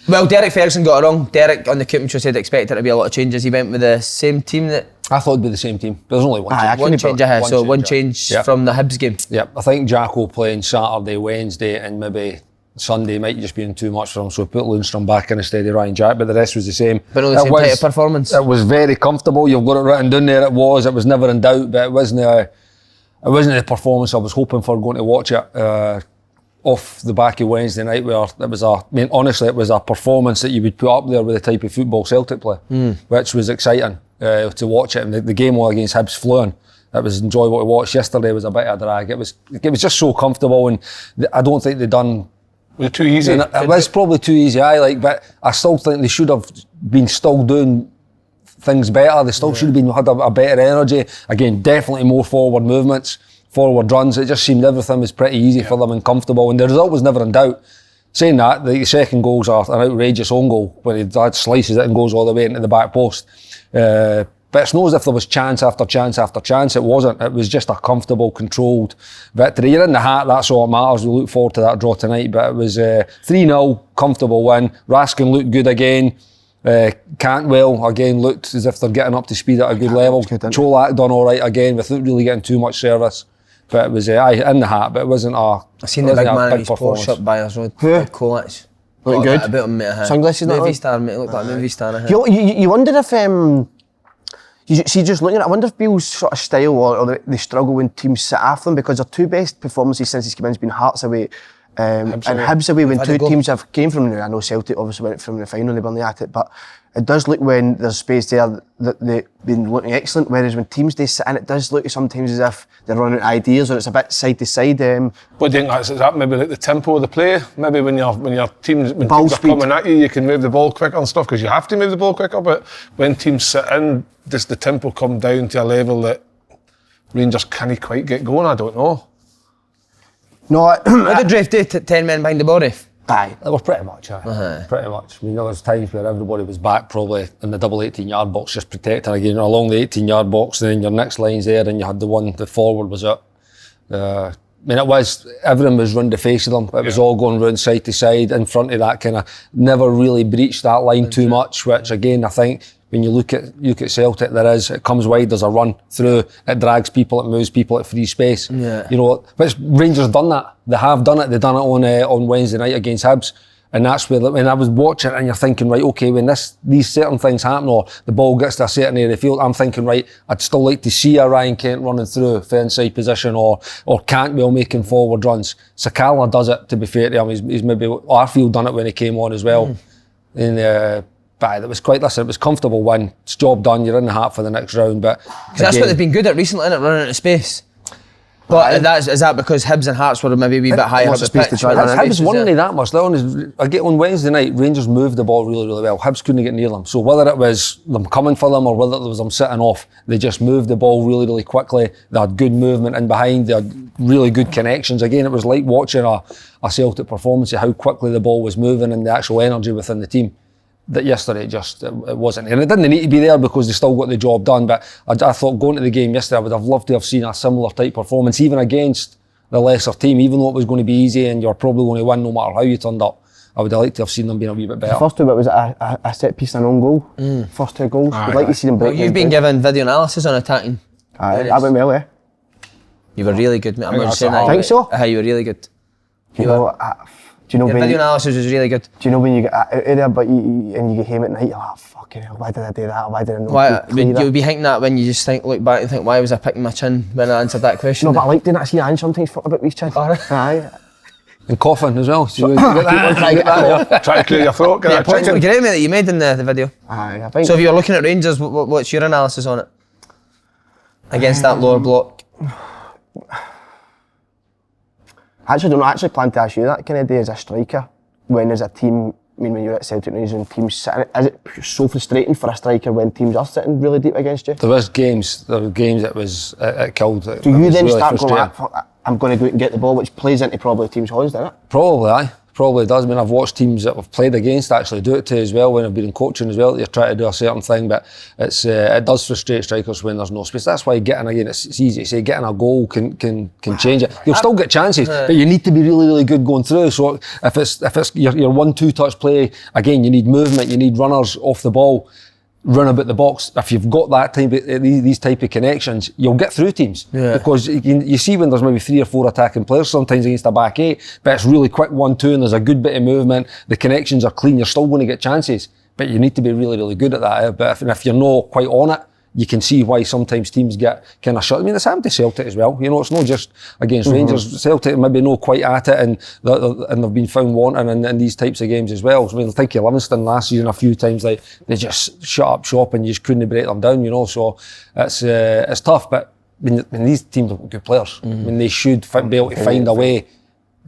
Well, Derek Ferguson got it wrong. Derek on the Coopman show said expect there to be a lot of changes. He went with the same team that
I thought it'd be the same team. There's only one
Aye,
change.
one
Kenny
change
brought-
ahead. So
one
one
change,
change
yeah.
from the Hibs game.
Yep, I think Jacko playing Saturday, Wednesday, and maybe Sunday might just be too much for him. So we put Lundstrom back in instead of Ryan Jack, but the rest was the same.
But not the same type of performance.
It was very comfortable. You've got it written down there. It was never in doubt, but it wasn't the performance I was hoping for going to watch it. Off the back of Wednesday night, where it was honestly, it was a performance that you would put up there with the type of football Celtic play, which was exciting to watch it. And the game against Hibs flew. It was enjoyable to watch. Yesterday was a bit of a drag. It was just so comfortable, and I don't think they done.
Was it too easy?
And it was probably too easy. But I still think they should have been still doing things better. They still should have had a better energy. Again, definitely more forward movements, forward runs. It just seemed everything was pretty easy for them and comfortable, and the result was never in doubt. Saying that, the second goal's an outrageous own goal when he slices it and goes all the way into the back post. But it's not as if there was chance after chance after chance. It wasn't. It was just a comfortable, controlled victory. You're in the hat, that's all that matters. We look forward to that draw tonight. But it was 3-0, comfortable win. Raskin looked good again. Cantwell again looked as if they're getting up to speed at a good level.
good, didn't he?
Cholak done all right again without really getting too much service. But it was in the hat, but it wasn't a.
I seen the big man in his
performance.
Porsche up by us road.
Who?
Colach.
Looking good?
A bit of mate.
Sunglasses, that
Movie
one?
star, mate. Looked like a movie star.
You wonder if, you see, just looking at it, I wonder if Bill's sort of style or they struggle when teams sit after them, because their two best performances since he's come in has been Hearts away and Hibs away when
Had
two
to go.
teams have came from now. I know Celtic obviously went from the final, they weren't at it, but it does look when there's space there that they've been looking excellent, whereas when teams they sit in, it does look sometimes as if they're running out of ideas or it's a bit side to side.
What do you think? Is that maybe like the tempo of the play? Maybe when your teams
Ball
teams are
speed.
coming at you, you can move the ball quicker and stuff because you have to move the ball quicker. But when teams sit in, does the tempo come down to a level that Rangers can't quite get going? I don't know.
No,
What did Draft do? 10 men behind the ball, Rafe?
aye.
It was pretty much, pretty much. I mean, there was times where everybody was back probably in the double 18-yard box just protecting again along the 18-yard box, and then your next line's there and you had the forward was up. I mean, everything was round the face of them. It was all going round side to side in front of that kind of, never really breached that line too much, which again, I think when you look at Celtic, it comes wide, there's a run through, it drags people, it moves people at free space.
Yeah.
You know, but Rangers done that. They have done it. They done it on Wednesday night against Hibs. And that's where, when I was watching it and you're thinking, right, okay, when these certain things happen or the ball gets to a certain area of the field, I'm thinking, right, I'd still like to see a Ryan Kent running through for inside position or Cantwell making forward runs. Sakala does it, to be fair to him. He's maybe, Arfield done it when he came on as well. But it was it was comfortable win. It's job done, you're in the hat for the next round. But
that's what they've been good at recently, isn't it? Running into space. But is that because Hibs and Hearts were maybe a wee bit higher up the pitch?
Hibs weren't that much. On Wednesday night, Rangers moved the ball really, really well. Hibs couldn't get near them. So whether it was them coming for them or whether it was them sitting off, they just moved the ball really, really quickly. They had good movement in behind. They had really good connections. Again, it was like watching a Celtic performance of how quickly the ball was moving and the actual energy within the team. That yesterday it wasn't, and it didn't need to be there because they still got the job done. But I thought going to the game yesterday, I would have loved to have seen a similar type performance, even against the lesser team. Even though it was going to be easy and you're probably going to win no matter how you turned up, I would have liked to have seen them being a wee bit better.
The first two bit was a set piece and an own goal. First two goals. I'd like to see them break.
Well, you've been given video analysis on attacking.
That went well,
You were really good, mate. I'm not saying that.
I think so.
You were really good.
Do you know
Your video analysis was really good.
Do you know when you get out of there, but you get home at night, you're like, fucking hell, why did I do that? Why did I not play that?
You'll be thinking that when you just look back and think, why was I picking my chin when I answered that question?
No, but I like doing that. See, I sometimes fuck about with chin. Aye.
And coughing as well. So
try to clear your throat.
Yeah, points were great, mate, that you made in the video.
Aye, I think.
So if you were looking at Rangers, what's your analysis on it? Against that lower block?
I actually plan to ask you that kind of day as a striker. When there's a team, when you're at Celtic and Rangers and teams sitting, is it so frustrating for a striker when teams are sitting really deep against you?
There were games it killed.
Do you then really start going, I'm going to go out and get the ball, which plays into probably teams' hands, doesn't it?
Probably, aye. Probably does. I mean, I've watched teams that I've played against actually do it to as well when I've been in coaching as well. You're trying to do a certain thing, but it does frustrate strikers when there's no space. That's why getting, again, it's easy to say, getting a goal can change it. You'll still get chances, but you need to be really, really good going through. So if it's your 1-2 touch play, again, you need movement, you need runners off the ball, run about the box. If you've got that type of, these type of connections, you'll get through teams. Because you see when there's maybe 3 or 4 attacking players sometimes against a back 8, but it's really quick 1-2 and there's a good bit of movement, the connections are clean, you're still going to get chances, but you need to be really, really good at that. But if you're not quite on it, you can see why sometimes teams get kind of shut. I mean, it's happened to Celtic as well. You know, it's not just against Rangers. Celtic maybe not quite at it, and they've been found wanting in these types of games as well. So, I mean, I think Livingston last season a few times, like, they just shut up shop and you just couldn't break them down. You know, so it's tough. But when these teams have got good players, I mean, they should be able to find a way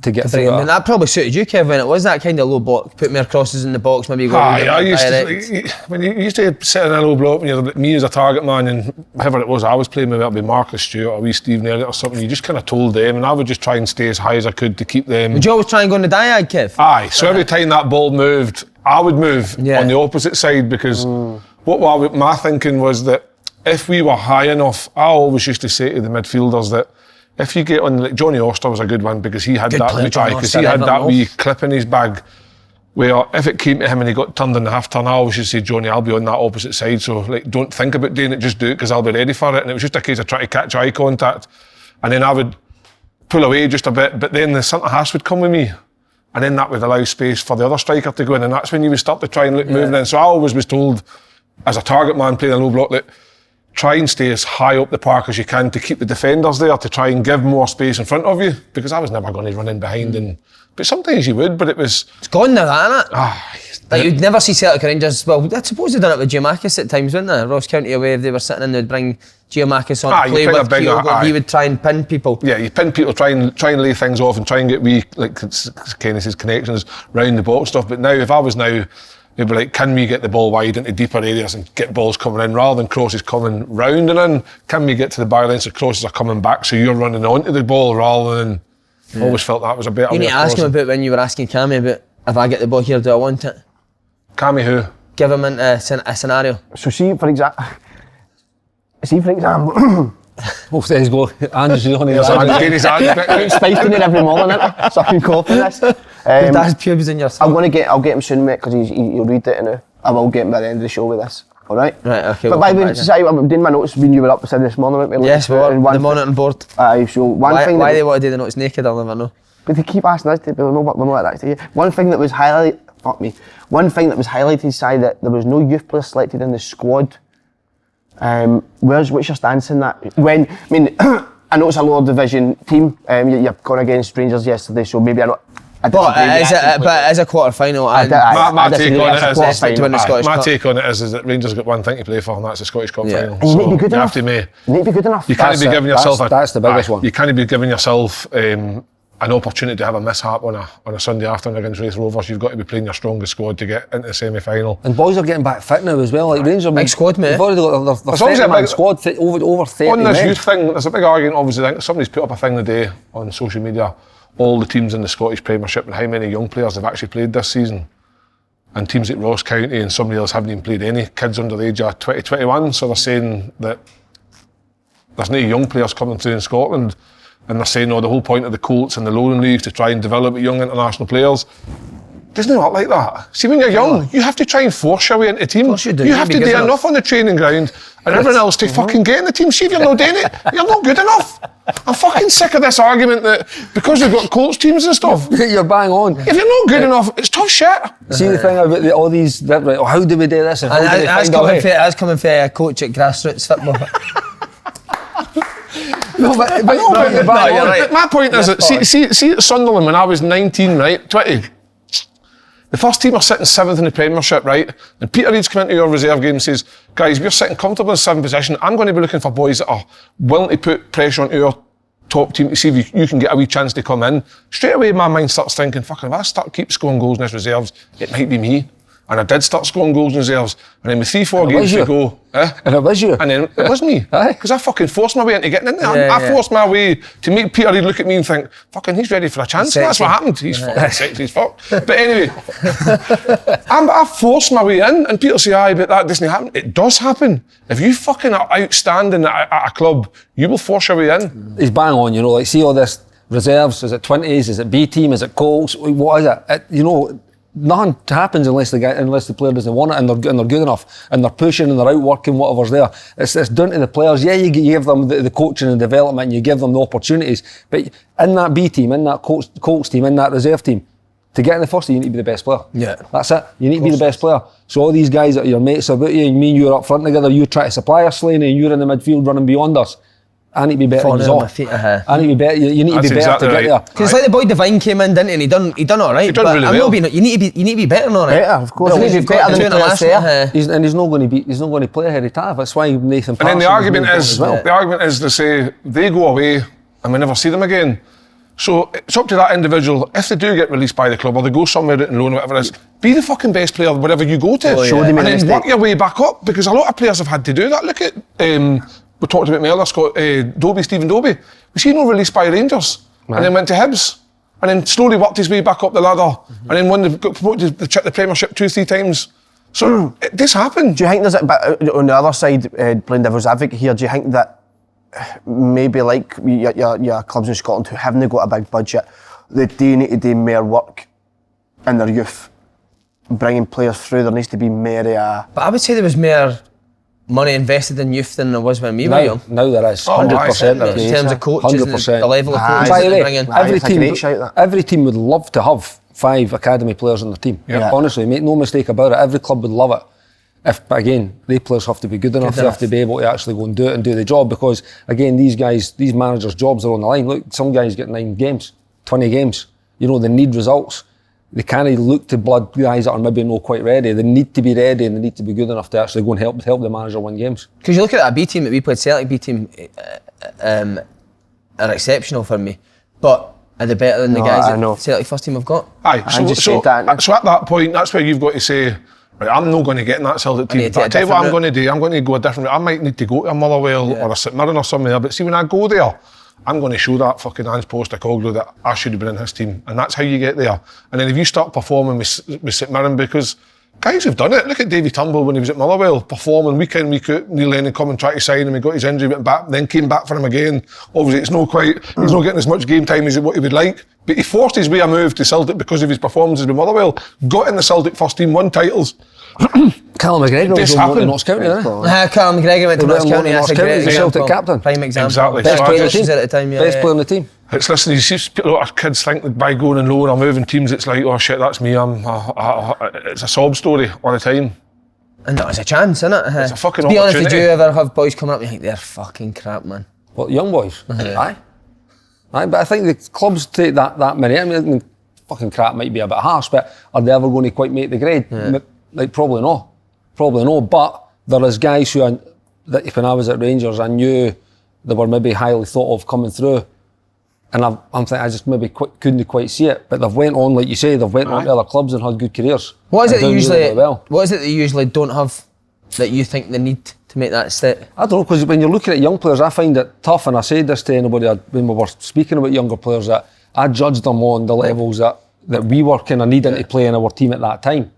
to get through.
I mean, that probably suited you, Kev, when it was that kind of low block. Put more crosses in the box, maybe go.
I used to sit in a low block when you're me as a target man, and whoever it was I was playing with, it'd be Marcus Stewart or Stephen Elliott or something. You just kind of told them, and I would just try and stay as high as I could to keep them.
Would you always try and go on the diag, Kev?
Aye. So every time that ball moved, I would move on the opposite side because what my thinking was that if we were high enough, I always used to say to the midfielders that if you get on, like Johnny Oster was a good one because he had that wee clip in his bag where if it came to him and he got turned in the half turn, I always used to say, Johnny, I'll be on that opposite side, so like don't think about doing it, just do it because I'll be ready for it. And it was just a case of trying to catch eye contact, and then I would pull away just a bit, but then the centre half would come with me, and then that would allow space for the other striker to go in, and that's when you would start to try and look moving in. So I always was told as a target man playing a low block that try and stay as high up the park as you can to keep the defenders there, to try and give more space in front of you, because I was never going to run in behind. But sometimes you would, but it's
gone now, that, isn't it? Like, you'd never see Celtic and Rangers. Well, I suppose they've done it with Giamakis at times, wouldn't they? Ross County away, if they were sitting in, they'd bring Giamakis on to play with Kyogo, and he would try and pin people. Yeah, you pin people, try and lay things off and try and get Kenny says, connections round the box stuff. But now, if I was now, it'd be like, can we get the ball wide into deeper areas and get balls coming in rather than crosses coming round and in? Can we get to the byline so crosses are coming back so you're running onto the ball rather than... Always felt that was a better way. You need to ask him about when you were asking Cammy about, if I get the ball here, do I want it? Cammy who? Give him a scenario. So see, for example...
Oh, there you go. Andrew's on his
hand. Spiced in it every morning, isn't it? Sucking coffee this.
That's pubes in your stomach.
I'll get him soon, mate, because he'll read it now. I will get him by the end of the show with this. All right.
Right, okay.
But by the way, I'm doing my notes when you were up beside this morning.
Yes, we were. The monitoring board.
Aye, so one thing.
Why they want to do the notes naked, I'll never know.
But they keep asking us to, but we'll not let that to you. One thing that was highlighted, Si, that there was no youth players selected in the squad. What's your stance in that? I know it's a lower division team. You've gone against Rangers yesterday, so maybe I
as a quarter final,
my take on it is that Rangers got one thing to play for, and that's the Scottish Cup final.
And you need to be good enough.
You
need to be good enough.
You can't be giving yourself
that's the biggest one.
You can't be giving yourself an opportunity to have a mishap on a Sunday afternoon against Raith Rovers. You've got to be playing your strongest squad to get into the semi-final.
And boys are getting back fit now as well. Like Rangers,
big squad, mate.
They've already got their 30-man squad, over 30
on this
men.
youth thing, there's a big argument. Obviously, I think somebody's put up a thing today on social media. All the teams in the Scottish Premiership and how many young players have actually played this season. And teams like Ross County and somebody else haven't even played any kids under the age of 20, 21. So they're saying that there's no young players coming through in Scotland. And they're saying, the whole point of the Colts and the Lowland League to try and develop young international players. Doesn't it work like that? See, when you're young, you have to try and force your way into the team. You have to do enough on the training ground and everyone else to fucking get in the team. See, if you're not doing it, you're not good enough. I'm fucking sick of this argument that because we've got Colts teams and stuff.
You're bang on.
If you're not good enough, it's tough shit.
See the thing about all these, how do we do this? And
that's coming from a coach at grassroots football.
My point is that, see at Sunderland when I was 19, right, 20, the first team are sitting 7th in the Premiership, right, and Peter Reid's come into your reserve game and says, guys, we're sitting comfortable in 7th position, I'm going to be looking for boys that are willing to put pressure on our top team to see if you can get a wee chance to come in. Straight away my mind starts thinking, fucking, if I keep scoring goals in this reserves, it might be me. And I did start scoring goals in reserves. And then with 3-4 games to go.
And it was you.
And then it was me. Because I fucking forced my way into getting in there. I forced my way to make Peter Reid look at me and think, fucking, he's ready for a chance. That's what happened. He's fucking sexy as fuck. But anyway, I forced my way in. And Peter say, aye, but that doesn't happen. It does happen. If you fucking are outstanding at a club, you will force your way in.
He's bang on, see all this reserves. Is it 20s? Is it B team? Is it Colts? What is it? Nothing happens unless the player doesn't want it and they're good enough and they're pushing and they're outworking whatever's there. It's down to the players. Yeah, you give them the coaching and development and you give them the opportunities. But in that B team, in that Colts team, in that reserve team, to get in the first team, you need to be the best player.
Yeah.
That's it. You need to be the best player. So all these guys that are your mates about you, me and you are up front together, you try to supply us, Slaney, and you're in the midfield running beyond us. I need to be better than you. I need to be better. You need to be better to get there.
Because it's like the boy Devine came in, didn't he? And he done all right.
He done really well.
You need to be better than all right.
Better, of course. You need to be better than the last year.
He's not going to play ahead of Tav. That's why Nathan.
And then the argument is to say they go away and we never see them again. So it's up to that individual. If they do get released by the club or they go somewhere out in loan or whatever it is, be the fucking best player wherever you go to.
Show them
and then work your way back up, because a lot of players have had to do that. Look at we talked about Mellor, Stephen Dobie. Was he not released by Rangers? And then went to Hibs? And then slowly worked his way back up the ladder. And then got promoted to the Premiership 2-3 times. So this happened.
Do you think but on the other side, playing devil's advocate here, do you think that maybe like your clubs in Scotland who haven't got a big budget, they do need to do more work in their youth, bringing players through? There needs to be more.
But I would say there was more money invested in youth than there was when we were young.
Now there is 100%.
In terms of coaches, 100%. And the level of coaches
By the way,
bring in.
every team would love to have 5 academy players on their team. Yeah. Honestly, make no mistake about it. Every club would love it. But again, the players have to be good enough. They have to be able to actually go and do it and do the job, because again, these managers' jobs are on the line. Look, some guys get 9 games, 20 games. They need results. They can't look to blood guys that are maybe not quite ready. They need to be ready and they need to be good enough to actually go and help the manager win games.
Because you look at that B team that we played, Celtic B team, are exceptional for me. But are they better than the guys that Celtic first team have got?
Aye, so at that point, that's where you've got to say, right, I'm not going to get in that Celtic team. But I'll tell you what I'm going to do. I'm going to go a different route. I might need to go to a Motherwell or a St Mirren or somewhere. But see, when I go there, I'm going to show that fucking Ange Postecoglou that I should have been in his team. And that's how you get there. And then if you start performing with St Mirren, because guys have done it. Look at Davy Turnbull when he was at Motherwell, performing week in, week out. Neil Lennon come and try to sign him. He got his injury, went back, then came back for him again. Obviously, he's not getting as much game time as what he would like. But he forced his way a move to Celtic because of his performances with Motherwell. Got in the Celtic first team, won titles.
Callum McGregor
This
was on to
happened.
Notts County, didn't
Callum McGregor went to
He
Notts
went
County.
to
That's a
Notts
great
County, the
example.
Celtic captain.
Prime example.
Exactly.
Best
So I
player
just-
at the time. Yeah,
Best player in the team.
It's listen. You see a lot of kids think that by going and low or moving teams, it's like, oh shit, that's me. It's a sob story all the time.
And that was a chance, innit?
It's a fucking
To be honest, did
opportunity.
you ever have boys coming up and you think they're fucking crap, man?
What, young boys? Aye. Aye, but I think the clubs take that many. I mean, fucking crap might be a bit harsh, but are they ever going to quite make the grade? Like, probably not. Probably no. But there is guys that when I was at Rangers, I knew they were maybe highly thought of coming through. And I'm thinking, I just maybe couldn't quite see it. But they've went on, like you say, they've went on to other clubs and had good careers.
What is it
And
that
done
usually?
really well.
What is it that you usually don't have that you think they need to make that step?
I don't know, because when you're looking at young players, I find it tough, and I said this to anybody when we were speaking about younger players, that I judged them on the levels that we were kind of needing to play in our team at that time.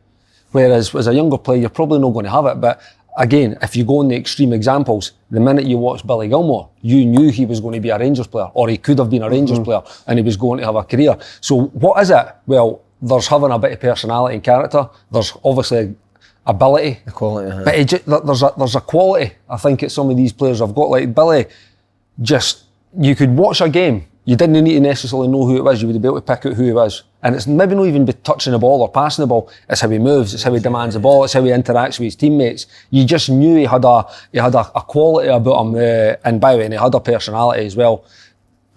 Whereas as a younger player, you're probably not going to have it. But again, if you go on the extreme examples, the minute you watch Billy Gilmore, you knew he was going to be a Rangers player, or he could have been a Rangers player, and he was going to have a career. So what is it? Well, there's having a bit of personality and character. There's obviously ability.
The quality.
But there's a quality, I think, that some of these players have got. Like Billy, just, you could watch a game, you didn't need to necessarily know who it was, you would be able to pick out who he was. And it's maybe not even be touching the ball or passing the ball, it's how he moves, it's how he demands the ball, it's how he interacts with his teammates. You just knew he had a quality about him, and by the way, and he had a personality as well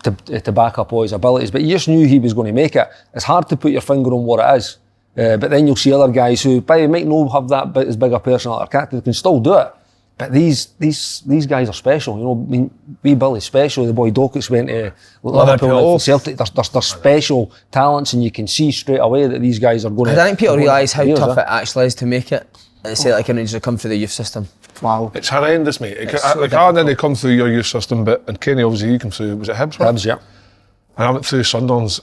to back up all his abilities, but you just knew he was going to make it. It's hard to put your finger on what it is. But then you'll see other guys who, by the way, might not have that bit as big a personality or character, they can still do it. But these guys are special, you know. I mean, wee Billy's special. The boy Dockets went to Liverpool, Celtic. They're special talents, and you can see straight away that these guys are going to.
I think people realise how tough it actually is to make it. And Celtic and Rangers come through the youth system.
Wow.
It's horrendous, mate.
So
Like I didn't come through your youth system, but and Kenny obviously you come through. Was it Hibs? Right?
Hibs, yeah.
And I went through Sunderland's.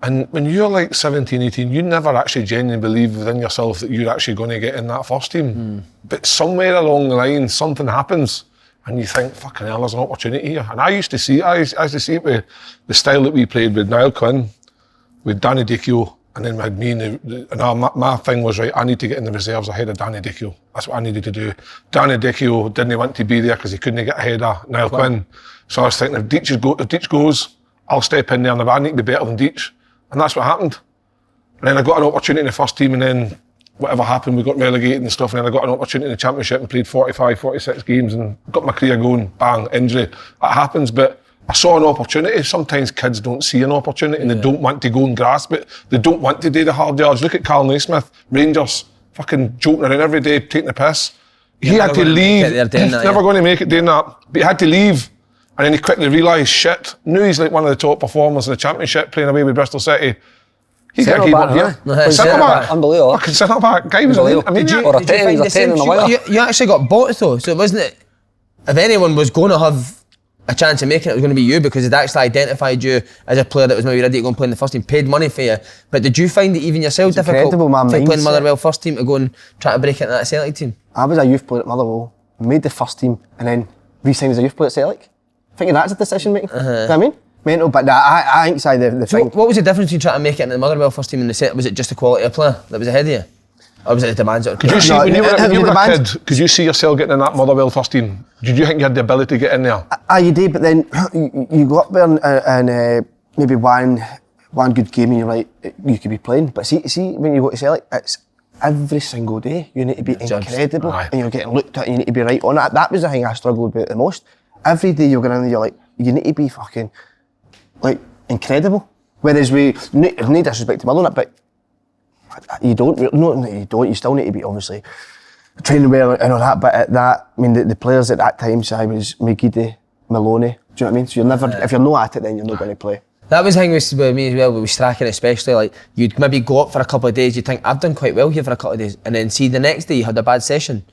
And when you're like 17, 18, you never actually genuinely believe within yourself that you're actually going to get in that first team. But somewhere along the line, something happens and you think, fucking hell, there's an opportunity here. And I used to see it with the style that we played with Niall Quinn, with Danny Dichio, and then we had me and my thing was, right, I need to get in the reserves ahead of Danny Dichio. That's what I needed to do. Danny Dichio didn't want to be there because he couldn't get ahead of Niall Quinn. So I was thinking, if Deitch goes, I'll step in there and I need to be better than Deitch. And that's what happened. And then I got an opportunity in the first team, and then whatever happened, we got relegated and stuff, and then I got an opportunity in the Championship and played 45, 46 games and got my career going, bang, injury. That happens, but I saw an opportunity. Sometimes kids don't see an opportunity and they don't want to go and grasp it. They don't want to do the hard yards. Look at Carl Naismith, Rangers, fucking joking around every day, taking the piss. He had to leave. Never going to make it doing that. But he had to leave. And then he quickly realised, shit, knew he's like one of the top performers in the Championship, playing away with Bristol City. He got a game up here. Centre back.
Unbelievable.
Fucking centre back. Guy was a
Did you
Or a
find
10, he's a
the
10
same?
in a while.
You actually got bought though, so it wasn't. If anyone was going to have a chance of making it, it was going to be you, because it actually identified you as a player that was maybe ready to go and play in the first team, paid money for you. But did you find it even yourself difficult
incredible, man,
to play in
mindset.
Motherwell first team to go and try to break it in that Celtic team?
I was a youth player at Motherwell, made the first team, and then re-signed as a youth player at Celtic. Thinking that's a decision making. You know what I mean? Mental, but I think the
So
thing.
what was the difference between trying to make it in the Motherwell first team and the Celtic? Was it just the quality of player that was ahead of you? Or was it the demands that were
Could you see,
No,
when you were a
demands-
kid, could you see yourself getting in that Motherwell first team? Did you think you had the ability to get in there?
You did, but then you go up there and maybe one good game and you're like, you could be playing. But see when you go to Celtic, it's every single day you need to be incredible.
Aye.
And you're getting looked at and you need to be right on it. That was the thing I struggled with the most. Every day you're going in and you're like, you need to be fucking like incredible. Whereas no disrespect to Motherwell, but you don't. No, you don't. You still need to be obviously training well and all that. But at that, I mean, the players at that time, so I was McGeady, Maloney. Do you know what I mean? So you're never, if you're not at it, then you're not going to play.
That was the thing with me as well, with striking especially. Like, you'd maybe go up for a couple of days, you'd think, I've done quite well here for a couple of days, and then see the next day you had a bad session,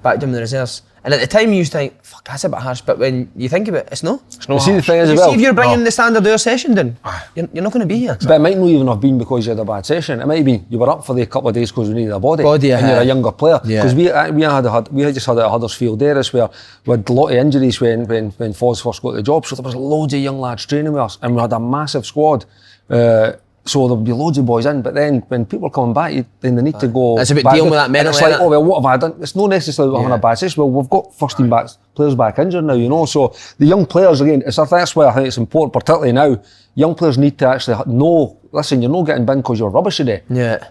back down in the reserves. And at the time you used to think, fuck, that's a bit harsh, but when you think about it, it's no.
It's not
See, the
harsh.
thing is
You
as well,
see, if you're bringing the standard of your session down, you're not going to be here.
but it might not even have been because you had a bad session. It might have been you were up for the couple of days because we needed a body and you're a younger player. Because we had just had it at Huddersfield there, where we had a lot of injuries when Foz first got the job, so there was loads of young lads training with us, and we had a massive squad. So So there'll be loads of boys in, but then when people are coming back, then they need to go.
It's about
back
dealing
in.
with that
And
mentally,
it's like,
innit?
oh well, what have I done? It's not necessarily having a bad session. Well, we've got first team players back injured now, you know. So the young players again, that's why I think it's important, particularly now. Young players need to actually know. Listen, you're not getting binned because you're rubbish today.
Yeah.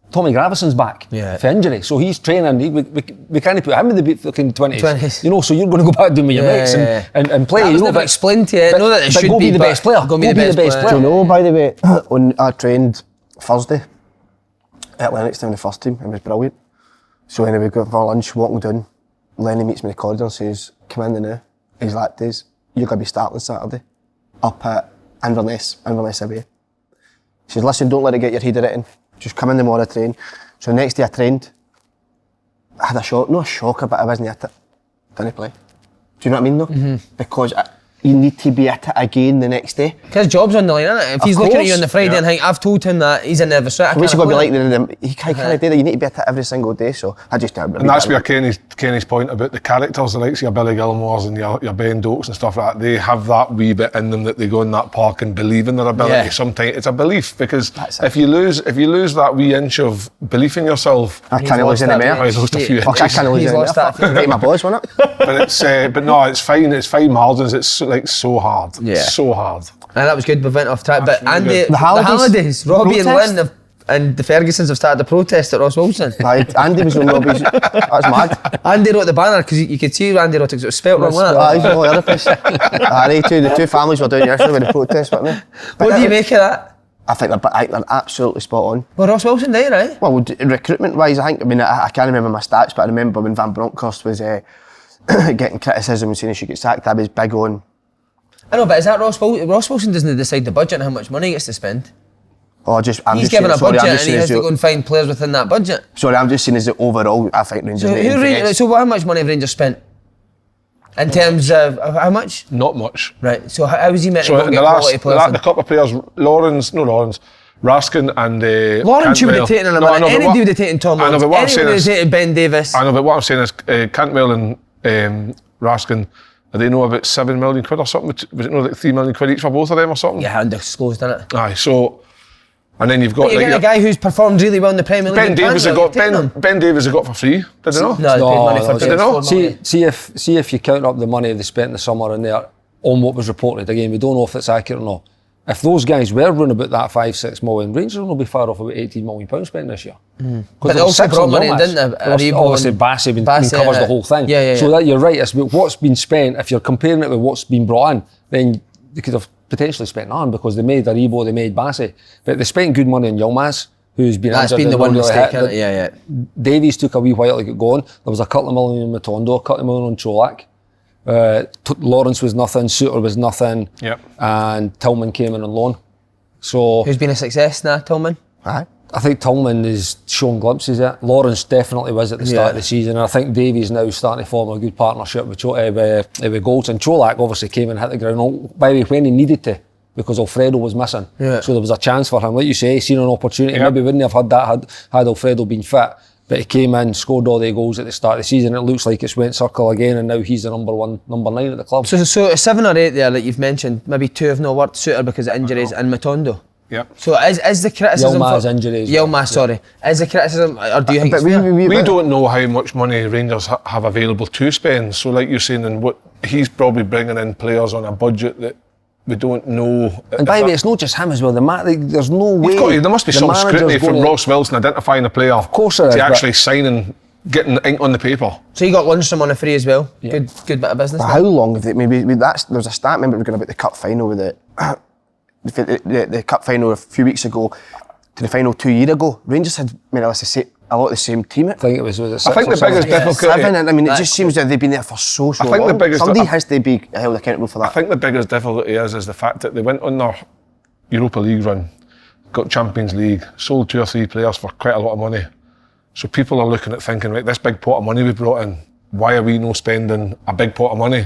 Tommy Gravison's back for injury, so he's training. We can't put him in the fucking 20s. You know, so you're going to go back doing with your mates and play.
That was never explained to you. I know that it should
go
be
the best player.
Go be the best player.
Do you know, by the way, when I trained Thursday at Lennoxtown, the first team, it was brilliant. So anyway, we go for lunch, walking down, Lenny meets me in the corridor and says, come in now. He's like, Des, you're going to be starting Saturday up at Inverness away. He says, listen, don't let it get your head in. Just come in the morning, train. So the next day I trained. I had a shock, not a shocker, but I wasn't at it. Didn't play. Do you know what I mean though? Mm-hmm. Because you need to be at it again the next day.
Because job's on the line, isn't it? If he's looking at you on the Friday and think, I've told him that he's a nervous wreck.
What's he got to be like? He can't do that. You need to be at it every single day. So I just don't.
And that's where Kenny's point about the characters, the likes of your Billy Gilmore's and your Ben Dokes and stuff like that. They have that wee bit in them that they go in that park and believe in their ability. Yeah. Sometimes it's a belief, because if you lose that wee inch of belief in yourself,
I can't lose any more.
He's lost a few inches.
I can't lose any more. Take my boys, wasn't it?
But no, it's fine. It's fine margins. It's like so hard.
Yeah.
So hard.
And that was good, we went off track. But Andy,
the Hallidays,
Robbie and Lynn and the Fergusons have started a protest at Ross Wilson.
Right, Andy was on Robbie's. That's mad.
Andy wrote the banner, because you could see Andy wrote it, 'cause it was spelt wrong, wasn't it?
He's no other place. The two families were doing yesterday with the protest, weren't they?
What do you make of that?
I think they're absolutely spot on.
Well, Ross Wilson did, right?
Well, recruitment-wise, I can't remember my stats, but I remember when Van Bronckhorst was getting criticism and saying he should get sacked, I was big on.
I know, but is that Ross Wilson? Ross Wilson doesn't decide the budget and how much money he gets to spend. He's given a budget and he has to go and find players within that budget.
Sorry, I'm just saying as overall, I think Rangers.
So how much money have Rangers spent? In terms of how much?
Not much.
Right, so how is he meant to go get quality players?
The couple of players, Raskin and
Lawrence you would have taken in a minute. Anybody would have taken Tom Lawrence. Anybody would have taken Ben Davis.
I know, but what I'm saying is Cantwell and Raskin, are they know about 7 million quid or something? Was it like 3 million quid each for both of them or something?
Yeah, undisclosed, isn't it?
Aye, so, and then you've got...
But you're getting a guy who's performed really well in the Premier League.
Ben Davis had got for free, did they not?
No, they paid money for
did they not?
See if you count up the money they spent in the summer in there on what was reported. Again, we don't know if it's accurate or not. If those guys were running about that 5-6 million, Rangers will be far off about £18 million spent this year.
But they also brought money in, didn't they?
Obviously, Bassey covers the whole thing.
Yeah.
So that you're right, it's about what's been spent. If you're comparing it with what's been brought in, then they could have potentially spent none, because they made Aribo, they made Bassey. But they spent good money on Yilmaz, who's been
That's
injured.
Been the one mistake,
really
yeah.
Davies took a wee while to get going. There was a couple of million on Matondo, a couple of million on Cholak. Lawrence was nothing, Suter was nothing, and Tillman came in on loan. So
who's been a success now, Tillman?
Aye.
I think Tillman is showing glimpses of it. Lawrence definitely was at the start of the season, and I think Davies now starting to form a good partnership with Golds. And Cholak obviously came and hit the ground, by the way, when he needed to, because Alfredo was missing. Yeah. So there was a chance for him. Like you say, seen an opportunity. Maybe wouldn't have had that had Alfredo been fit. But he came in, scored all the goals at the start of the season. It looks like it's went circle again, and now he's the number 9 at the club.
So 7 or 8 there that you've mentioned, maybe 2 have not worked, Suter because of injuries, and Matondo.
Yep.
So is the criticism
Yilmaz injuries.
Yilmaz, sorry. Is the criticism, or do you think it's fair?
We don't know how much money Rangers have available to spend. So like you're saying, and what he's probably bringing in players on a budget that we don't know.
And by the way, it's not just him as well. There's no way.
There must be some scrutiny from Ross Wilson identifying a player.
Of course there is.
To actually signing, getting ink on the paper.
So you got Lundstrom on a free as well. Yeah. Good bit of business.
How long have they? There's a stat. Remember, we were going about the cup final with the cup final a few weeks ago to the final 2 years ago. Rangers had a lot of the same team.
I think it was
I think the biggest difficulty.
7, and it just seems that they've been there for so
I think
long. Somebody has to be held accountable for that.
I think the biggest difficulty is the fact that they went on their Europa League run, got Champions League, sold 2 or 3 players for quite a lot of money. So people are looking at thinking, right, this big pot of money we brought in, why are we not spending a big pot of money?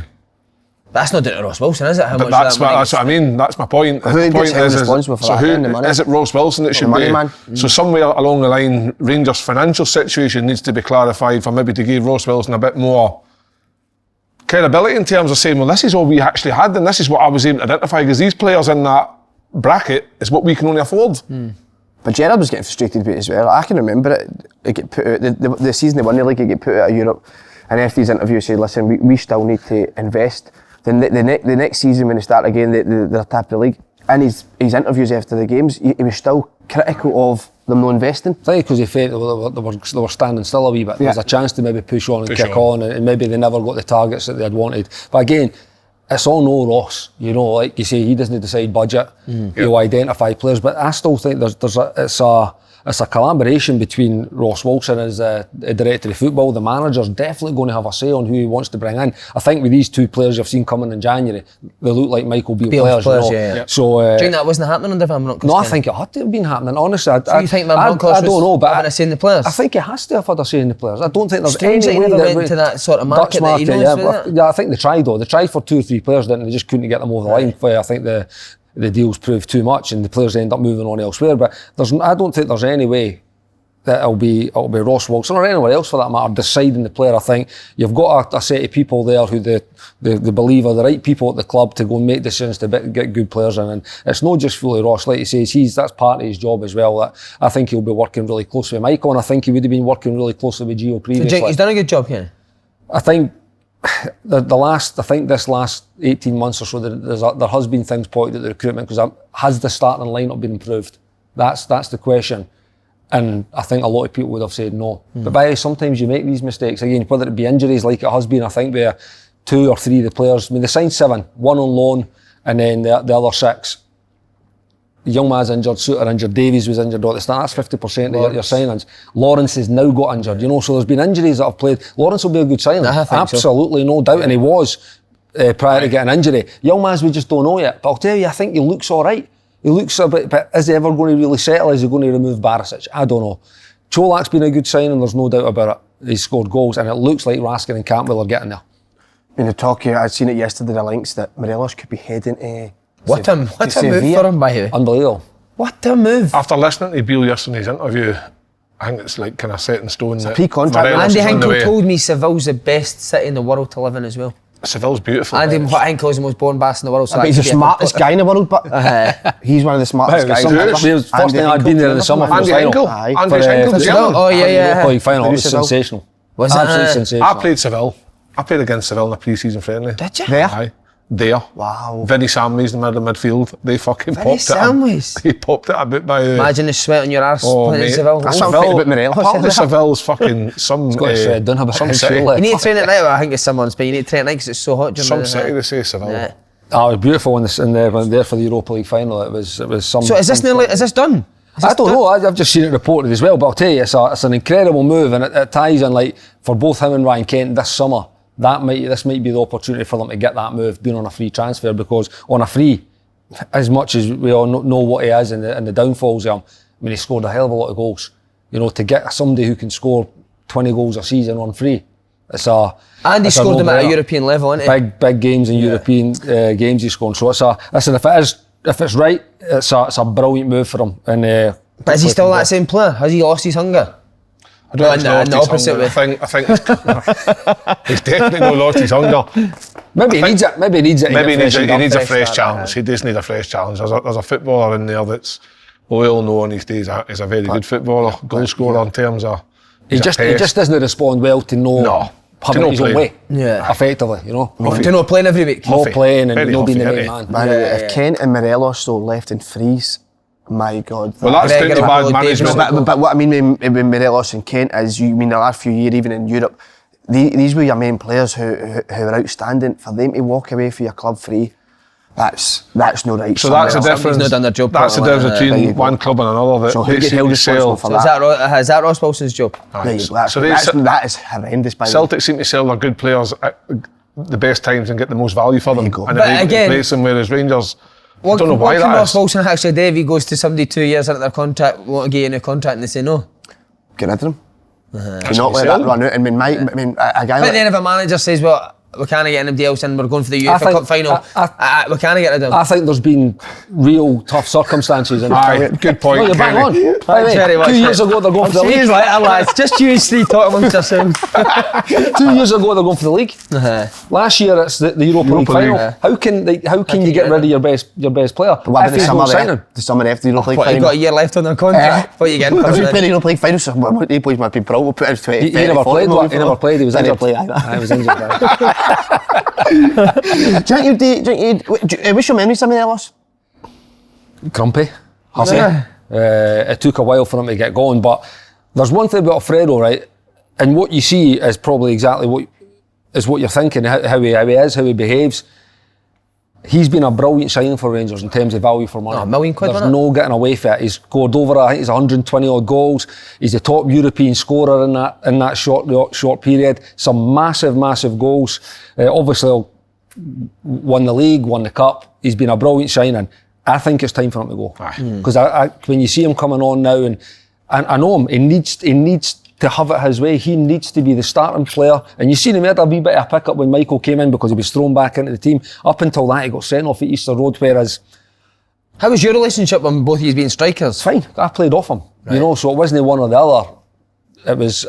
That's not down to Ross Wilson, is it?
But that's what I mean. That's my point.
Who gets responsible for that?
Is it Ross Wilson that should be?
Man.
So somewhere along the line, Rangers' financial situation needs to be clarified for maybe to give Ross Wilson a bit more credibility in terms of saying, well, this is all we actually had, and this is what I was able to identify, because these players in that bracket is what we can only afford.
But Gerrard was getting frustrated with it as well. I can remember it. It get put out, the season they won the league, it get put out of Europe. And after his interview, said, "Listen, we still need to invest." Then the next season when they start again, they're top of the league. And his interviews after the games, he was still critical of them not investing.
I think because he felt they were standing still a wee bit. There's a chance to maybe push on and kick on, and maybe they never got the targets that they had wanted. But again, it's all no Ross. You know, like you say, he doesn't decide budget. He'll identify players, but I still think it's a collaboration between Ross Wilson as the director of football. The manager's definitely going to have a say on who he wants to bring in. I think with these two players you've seen coming in January, they look like Michael Beale players.
Yeah.
So,
do you think that wasn't happening under Van Bronckhorst?
No, I think it had to have been happening. Honestly,
you think Van Bronckhorst
I don't know, but
having a say in the players?
I think he has to have had a say in the players. I don't think there's
Strange
any
that he
way
never went to that sort of market that he knows.
Yeah, I think they tried though. They tried for 2 or 3 players, didn't they? They just couldn't get them over the line. I think the deals proved too much, and the players end up moving on elsewhere. But I don't think there's any way that it'll be Ross Wilson or anyone else for that matter deciding the player. I think you've got a set of people there who they believe are the right people at the club to go and make decisions to get good players in, and it's not just fully Ross. Like he says, that's part of his job as well. That I think he'll be working really closely with Michael, and I think he would have been working really closely with Gio previously.
So Jake, he's done a good job here.
I think this last 18 months or so, there has been things pointed at the recruitment, because has the starting lineup been improved? That's the question. And I think a lot of people would have said no. But sometimes you make these mistakes again, whether it be injuries like it has been. I think where 2 or 3 of the players, I mean, they signed 7, 1 on loan, and then the other 6. The young man's injured, Suter injured, Davies was injured at the start. That's 50% of your signings. Lawrence has now got injured, so there's been injuries that have played. Lawrence will be a good signing, absolutely, no doubt, and he was prior to getting injury. Young man's we just don't know yet, but I'll tell you, I think he looks all right. He looks a bit, but is he ever going to really settle? Is he going to remove Barisic? I don't know. Cholak's been a good signing, there's no doubt about it. He's scored goals, and it looks like Raskin and Campbell are getting there.
In the talk here, I'd seen it yesterday, the links that Morelos could be heading to
What a move for him, by the way.
Unbelievable.
What a move.
After listening to Beale yesterday's interview, I think it's like kind of set in stone. It's
a pre-contract.
Andy Hinkle told me Seville's the best city in the world to live in as well.
Seville's beautiful.
Andy Hinkle is the most boring bass in the world. So
he's the smartest guy in the world, but he's one of the smartest guys.
First thing I'd been there in the summer.
Andy Hinkle. Andy Hinkle.
Oh yeah.
League final. It was sensational.
Was
absolutely sensational.
I played Seville. I played against Seville in a pre-season friendly.
Did you?
There?
Aye. There.
Wow.
Vinny Samways in the middle of midfield. They fucking
Vinny
popped
Samways?
it. He popped it a bit by the...
Imagine the sweat on your arse playing in Seville.
That's what I'm thinking about Morelos.
Part of Seville's fucking some...
Got his shred done a bit.
Some city.
You need to train at night. Well, I think it's someone's, but you need to train at night because it's so hot.
Some city, they say Seville.
Yeah.
Oh, it was beautiful when there for the Europa League final. It was some...
So is this done?
I don't know. I've just seen it reported as well. But I'll tell you, it's an incredible move, and it ties in like for both him and Ryan Kent this summer. This might be the opportunity for them to get that move, being on a free transfer, because on a free, as much as we all know what he is and the downfalls of him, I mean, he scored a hell of a lot of goals. To get somebody who can score 20 goals a season on free,
and he scored them at a European level, isn't he?
Big games in European games he's scored. So listen, if it's right, it's a brilliant move for him. And
but is he still that same player? Has he lost his hunger?
I don't know. The opposite way. I think he's definitely not lost his hunger.
Maybe he needs it. Maybe he needs it.
He needs a fresh challenge. He does need a fresh challenge. There's a footballer in there that's well known these days. He's a very good footballer, goal scorer in terms of.
He just doesn't respond well to having his own way.
Yeah.
Effectively,
To not playing every week.
Not playing and not being the main
Man,
man.
if Kent and Morelos though left in frees, my God.
Well, that's down to bad management.
But what I mean with Morelos and Kent is, the last few years, even in Europe, these were your main players who were outstanding. For them to walk away for your club free, that's no right.
So that's the difference.
Not done their job
that's the
properly,
difference between one club and another.
So who gets held responsible for that?
Is that Ross Wilson's job?
There you go. That is horrendous. By
Celtic seem to sell their good players at the best times and get the most value for them, and
then
replace them. Whereas Rangers. I don't know why that is.
What can Ross Wilson actually do if he goes to somebody 2 years into their contract, want to get in a contract, and they say no?
Get rid of him. Not let that run out. I mean, a guy.
But then if a manager says, well, we can't get anybody else in, we're going for the UEFA Cup final. We can't get rid of him.
I think there's been real tough circumstances.
Aye, good point.
No, you're bang on.
Thanks very much.
2 years ago they're going for the league.
Lads, just you three talk amongst yourselves.
2 years ago they're going for the league. Last year it's the Europa League final. How can you get rid of your best player?
What
if
about
he's not signing?
the summer after the Europa League
What,
final?
you've got a year left on their contract? What are you getting?
If we play the Europa League final, so he plays might be pro. We'll put it 20.
He never played. He never played. He was injured.
I
was injured.
What's your memory of something else?
Grumpy. It took a while for him to get going, but there's one thing about Alfredo, right? And what you see is probably exactly what you're thinking, how he is, how he behaves. He's been a brilliant signing for Rangers in terms of value for money.
£1 million,
There's no getting away from it. He's scored over, I think he's 120 odd goals. He's the top European scorer in that short period. Some massive goals. Obviously won the league, won the cup. He's been a brilliant signing. I think it's time for him to go. Because when you see him coming on now, and I know him, he needs to have it his way. He needs to be the starting player. And you seen him had a wee bit of a pick-up when Michael came in because he was thrown back into the team. Up until that, he got sent off at Easter Road, whereas...
How was your relationship when both of you being strikers?
Fine. I played off him, you know, so it wasn't one or the other. It was...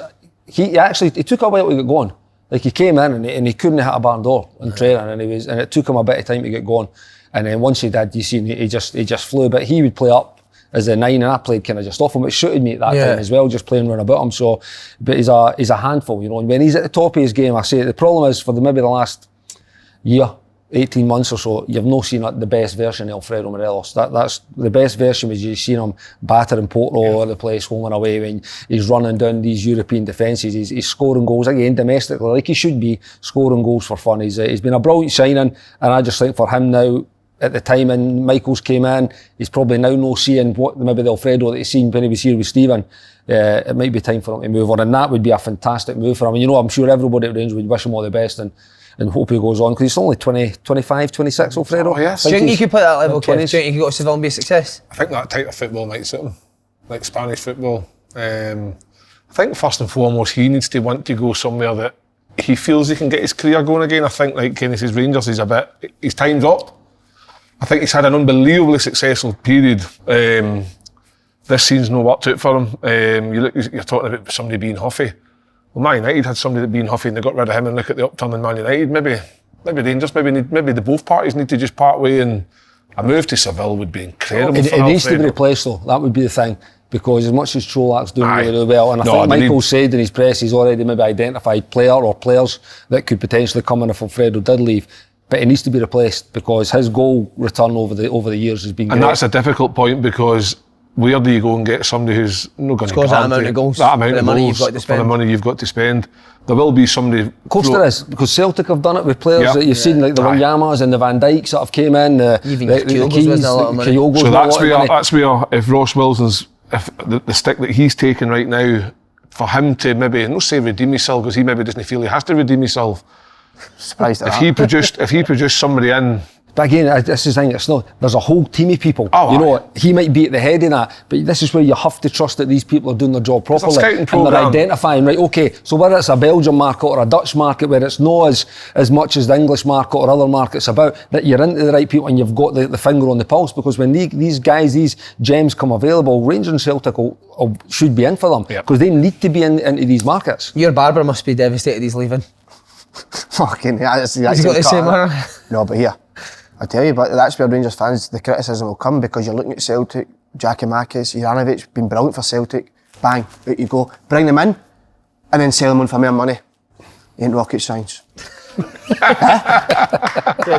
It took a while to get going. Like, he came in and he couldn't hit a barn door in training, and it took him a bit of time to get going. And then once he did, you see, he just flew. But he would play up as a 9, and I played kind of just off him. It suited me at that time as well, just playing around about him. So, but he's a handful, you know. And when he's at the top of his game, I say the problem is for maybe the last year, 18 months or so, you've not seen the best version of Alfredo Morelos. That's the best version was you've seen him battering Porto all over the place, home and away, when he's running down these European defences. He's scoring goals again domestically, like he should be, scoring goals for fun. He's been a brilliant signing, and I just think for him now, at the time when Michaels came in, he's probably now not seeing what maybe the Alfredo that he's seen when he was here with Stephen. It might be time for him to move on, and that would be a fantastic move for him. And you know, I'm sure everybody at Rangers would wish him all the best and hope he goes on, because he's only 20, 25, 26, Alfredo.
Oh, yes.
Do you think he could play at that level, Kev? Do you think he could go to Seville and be a success?
I think that type of football might suit him, like Spanish football. I think first and foremost he needs to want to go somewhere that he feels he can get his career going again. I think, like Kenny says, Rangers is his time's up. I think he's had an unbelievably successful period. This season's no worked out for him. You're talking about somebody being huffy. Well, Man United had somebody that being huffy and they got rid of him, and look at the upturn in Man United. Maybe Rangers, maybe the both parties need to just part way, and a move to Seville would be incredible.
It needs to be replaced though. That would be the thing, because as much as Cholak's doing really well, and I think Michael said in his press he's already maybe identified players that could potentially come in if Alfredo did leave. But it needs to be replaced, because his goal return over the years has been great.
And that's a difficult point, because where do you go and get somebody who's not going to
scores that amount of goals
for the money you've got to spend? There will be somebody.
Of course there is, because Celtic have done it with players that you've seen, like the Wanyamas and the Van Dijks that have came in.
Even Kyogo's wasn't a lot of money.
So that's where if Ross Wilson's, if the stick that he's taking right now, for him to maybe not say redeem himself, because he maybe doesn't feel he has to redeem himself.
Surprised
if he produced somebody in.
But again, this is the thing, it's not, there's a whole team of people. He might be at the head of that, but this is where you have to trust that these people are doing their job properly. And they're identifying, right, okay, so whether it's a Belgian market or a Dutch market, where it's not as much as the English market or other markets, about that you're into the right people and you've got the finger on the pulse, because when these guys, these gems come available, Rangers and Celtic should be in for them, because they need to be into these markets.
Your barber must be devastated he's leaving.
Fucking
that's he's got the same hair.
No, but here, I tell you, but that's where Rangers fans, the criticism will come, because you're looking at Celtic, Giacomakis, Juranovic, been brilliant for Celtic, bang, out you go, bring them in, and then sell them on for more money. Ain't rocket science.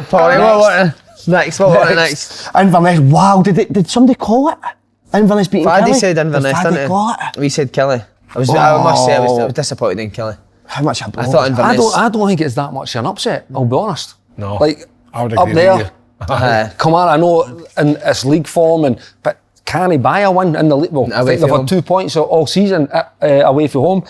Polly, what next?
Inverness, wow, did somebody call it? Inverness beating Kelly?
Faddy said Inverness, didn't he? We said Kelly. I must say I was disappointed in Kelly.
How much I
thought Inverness.
I don't think it's that much of an upset, I'll be honest.
No.
Like,
I would
up
agree
there,
with
come on, I know in it's league form, but can he buy a win in the league? Well, I think they've had 2 points all season away from home.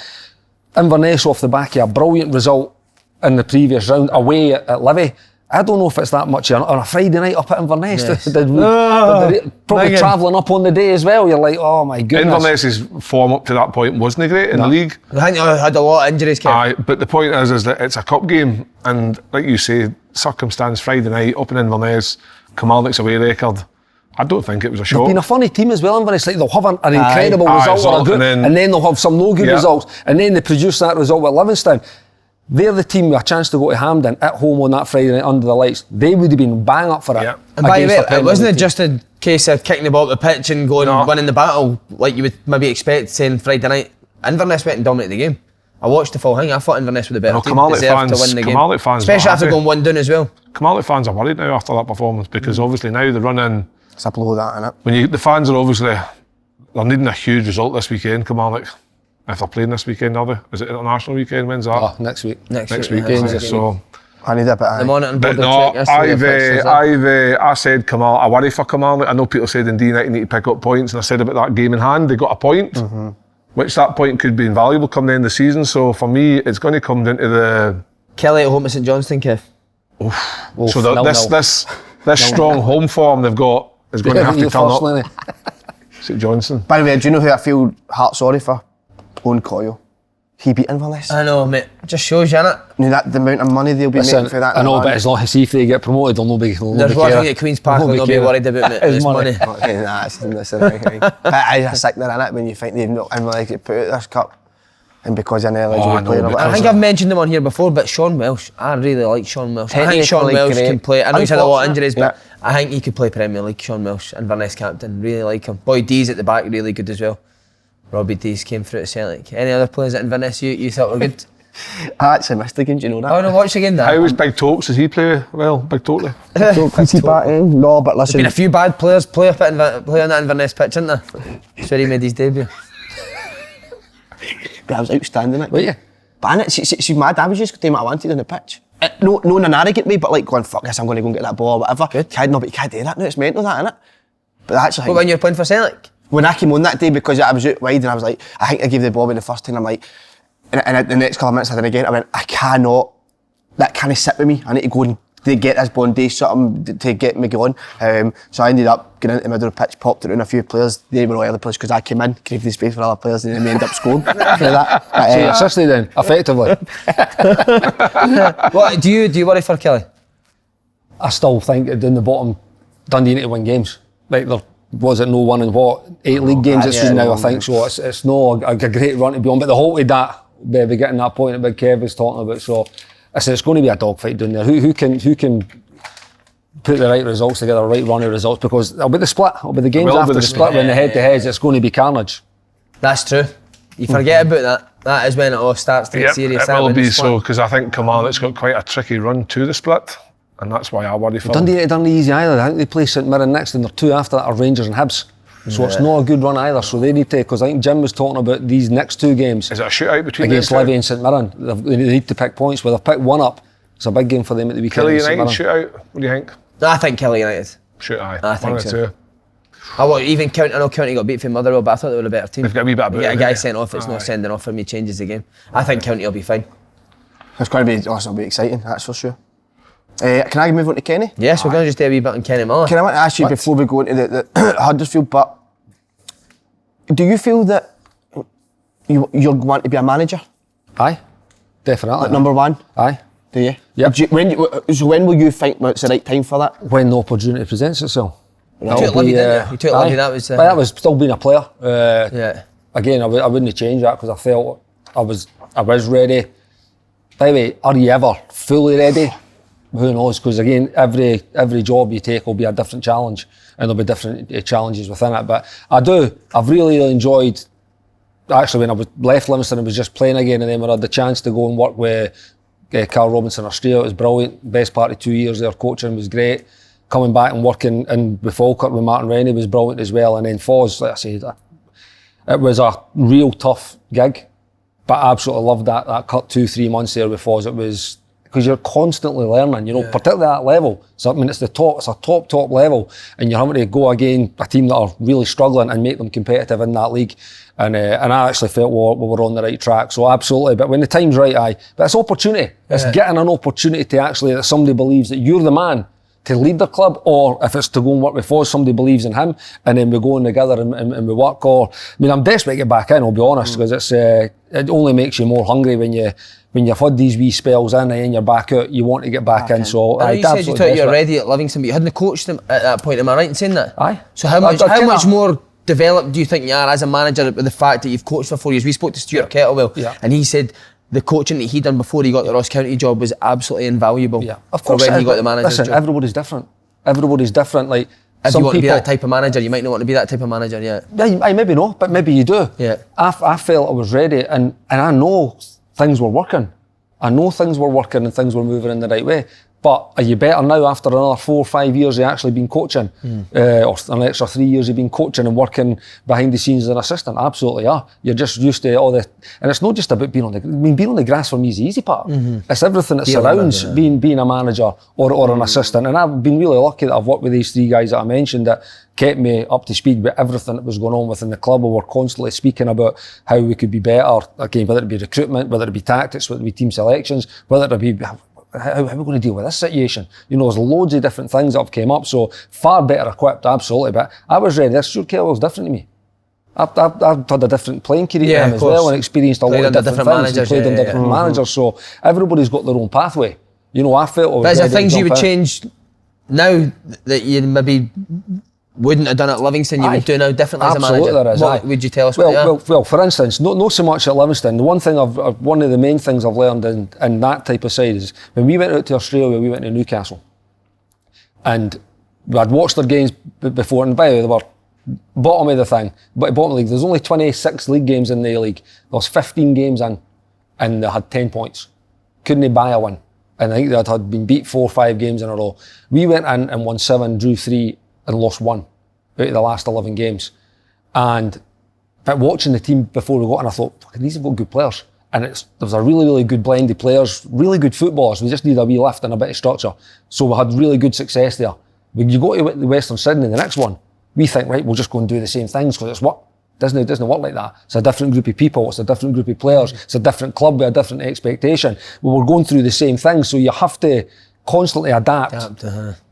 Inverness off the back of a brilliant result in the previous round away at Livy, I don't know if it's that much on a Friday night up at Inverness.
Yes.
Probably travelling up on the day as well. You're like, oh my goodness.
Inverness's form up to that point wasn't great in the league.
I think I had a lot of injuries, Kev.
Aye, but the point is that it's a cup game, and like you say, circumstance Friday night up in Inverness, Kilmarnock's away record. I don't think it was a shock.
They've been a funny team as well, Inverness. Like they'll have an incredible result or a good, and then they'll have some no good results, and then they produce that result with Livingston. They're the team with a chance to go to Hampden at home on that Friday night under the lights. They would have been bang up for it.
Yeah.
And by the way, it wasn't just a case of kicking the ball up the pitch and going winning the battle like you would maybe expect saying Friday night. Inverness went and dominated the game. I watched the full thing. I thought Inverness were the better team, deserved to win the game. Especially after going 1-down as well.
Kilmarnock fans are worried now after that performance because obviously now they're running.
It's a blow that, innit?
When the fans are obviously they're needing a huge result this weekend, Kilmarnock. If they're playing this weekend, are they? Is it international weekend? When's that?
Oh, next week.
Next
weekend. So
I need a bit of
the monitoring board
no,
check.
I said Kilmarnock. I worry for Kilmarnock. I know people said in D-Night you need to pick up points, and I said about that game in hand. They got a point, which that point could be invaluable come the end of the season. So for me, it's going to come down to the
Kelly at home at St Johnstone, Kev.
So this strong home form they've got is going to have to turn up. St Johnstone.
By the way, do you know who I feel heart sorry for? Owen Coyle. He beat Inverness.
I know, mate. Just shows you, innit?
You know, the amount of money they'll be making for that.
I know, but as long as if they get promoted, they'll not be.
There's one thing at Queen's Park they'll be worried about, mate. It's money.
That's the right thing. But it's a sickener, innit, when you think they've not Inverness get put out this cup. And because an eligible player.
I think I've mentioned him on here before, but Sean Welsh. I really like Sean Welsh. I think Sean Welsh can play. I know he's had a lot of injuries, but I think he could play Premier League. Sean Welsh, Inverness captain. Really like him. Boy D's at the back, really good as well. Robbie Dees came through at Celtic. Any other players at Inverness you thought were good?
I actually missed the game, do you know that?
Oh no, watch again, Dan.
How was Big Tokes? Does he play well? Big Totally?
Is he batting? No, but listen.
There's been a few bad players play on that Inverness pitch, isn't there? That's where he made his debut.
But I was outstanding it.
Were you?
But she's mad. I was just doing what I wanted on the pitch. No in an arrogant way, but like going, fuck this, I'm going to go and get that ball or whatever. Good. But you can't do that now, it's mental that, innit? But that's like...
But when you're playing for Celtic?
When I came on that day, because I was out wide and I was like, I think I gave the ball in the first time, I'm like, and the next couple of minutes I did again, I went, I cannot, that can't sit with me. I need to go and get this ball and do something to get me going. So I ended up getting into the middle of the pitch, popped it around a few players. They were all other players because I came in, created the space for other players, and then we ended up scoring for that.
So you assisted then, effectively.
What do you worry for, Kelly?
I still think that in the bottom, Dundee need to win games. Like there was it no one in 8 league games this season now, I think. So it's no a great run to be on. But the whole way that we're getting that point that Big Kev was talking about. So it's going to be a dogfight down there. Who can put the right results together, right run of results? Because it'll be the split. It'll be the games after the split when the head-to-heads. It's going to be carnage.
That's true. You forget about that. That is when it all starts to get serious.
It will be so, because I think Kilmarnock's got quite a tricky run to the split, and that's why I worry for them.
Dundee ain't done easy either. I think they play St Mirren next, and they're 2 after that are Rangers and Hibs. So it's not a good run either. So they need to, because I think Jim was talking about these next 2 games.
Is it a shootout between
against Livy and St Mirren? They need to pick points. Well, they've picked one up. It's a big game for them at the weekend.
Kelly United shootout. What do you think?
I think Kelly United.
Shootout.
I think so.
2.
I know County got beat from Motherwell, but I thought they were a better team.
They've got a wee bit of
a guy sent off. It's not sending off for me. Changes the game. I think County will be fine.
It's going to be. It'll be exciting. That's for sure. Can I move on to Kenny?
Yes, we're going to just do a wee bit on Kenny Miller.
Can I ask you before we go into the Huddersfield? But do you feel that you're going to be a manager?
Aye, definitely.
Like number 1?
Aye.
Do you?
Yep.
When will you think it's the right time for that?
When the opportunity presents itself.
You took Livy, didn't you? You took Livy, that was...
that was still being a player.
Yeah.
Again, I wouldn't change that because I felt I was ready. By the way, are you ever fully ready? Who knows? Because again, every job you take will be a different challenge, and there'll be different challenges within it. But I've really enjoyed. Actually, when I was left Livingston, I was just playing again, and then when I had the chance to go and work with Carl Robinson Australia, it was brilliant. Best part of 2 years there, coaching was great. Coming back and working with Falkirk with Martin Rennie was brilliant as well. And then Foz, like I said, it was a real tough gig, but I absolutely loved that cut 2-3 months there with Foz. It was because you're constantly learning, you know, particularly at that level. So I mean, it's a top level, and you're having to go against a team that are really struggling and make them competitive in that league. And I actually felt we were on the right track. So absolutely, but when the time's right, but it's opportunity. It's getting an opportunity to actually, that somebody believes that you're the man to lead the club, or if it's to go and work with us, somebody believes in him, and then we go in together and we work. Or I mean, I'm desperate to get back in, I'll be honest, because it only makes you more hungry when you've had these wee spells in and then you're back out, you want to get back in. So
you said you thought you were ready at Livingston, but you hadn't coached them at that point. Am I right in saying that?
Aye.
So how much more developed do you think you are as a manager with the fact that you've coached for 4 years? We spoke to Stuart Kettlewell, and he said the coaching that he done before he got the Ross County job was absolutely invaluable.
Yeah, of course.
For when he got the manager's job.
Everybody's different. Everybody's different. Like,
if you want to be that type of manager, you might not want to be that type of manager yet.
Yeah, maybe not, but maybe you do.
Yeah.
I felt I was ready, and I know things were working. I know things were working and things were moving in the right way. But are you better now after another 4 or 5 years of actually been coaching? Or an extra 3 years of been coaching and working behind the scenes as an assistant? Absolutely are. You're just used to all the... And it's not just about being on the... I mean, being on the grass for me is the easy part. It's everything that surrounds being a manager or an assistant. And I've been really lucky that I've worked with these 3 guys that I mentioned that kept me up to speed with everything that was going on within the club. We were constantly speaking about how we could be better. Again, whether it be recruitment, whether it be tactics, whether it be team selections, whether it be... How are we going to deal with this situation? You know, there's loads of different things that have came up, so far better equipped, absolutely. But I was ready. This Stuart Kettlewell's different to me. I've had a different playing career to him as well, and experienced a lot of different things and played in different managers. So everybody's got their own pathway. You know, I felt I was
But is there
ready to
things you
jump
would
in.
change now that you maybe wouldn't have done at Livingston, you would do now differently as a manager?
Absolutely there is,
What would you tell us what they are?
Well, for instance, not so much at Livingston. The one thing one of the main things I've learned in that type of side is when we went out to Australia, we went to Newcastle, and I'd watched their games before, and by the way, they were bottom of the thing, but bottom of the league. There's only 26 league games in the A-League. There was 15 games in, and they had 10 points. Couldn't buy a win, and I think they had been beat 4 or 5 games in a row. We went in and won 7, drew 3. And lost 1 out of the last 11 games. But watching the team before we got in, I thought, these have got good players. And there was a really, really good blend of players, really good footballers. We just need a wee lift and a bit of structure. So we had really good success there. When you go to the Western Sydney, the next one, we think, right, we'll just go and do the same things because it's what? It doesn't work like that. It's a different group of people, it's a different group of players, it's a different club with a different expectation. We were going through the same things, so you have to constantly adapt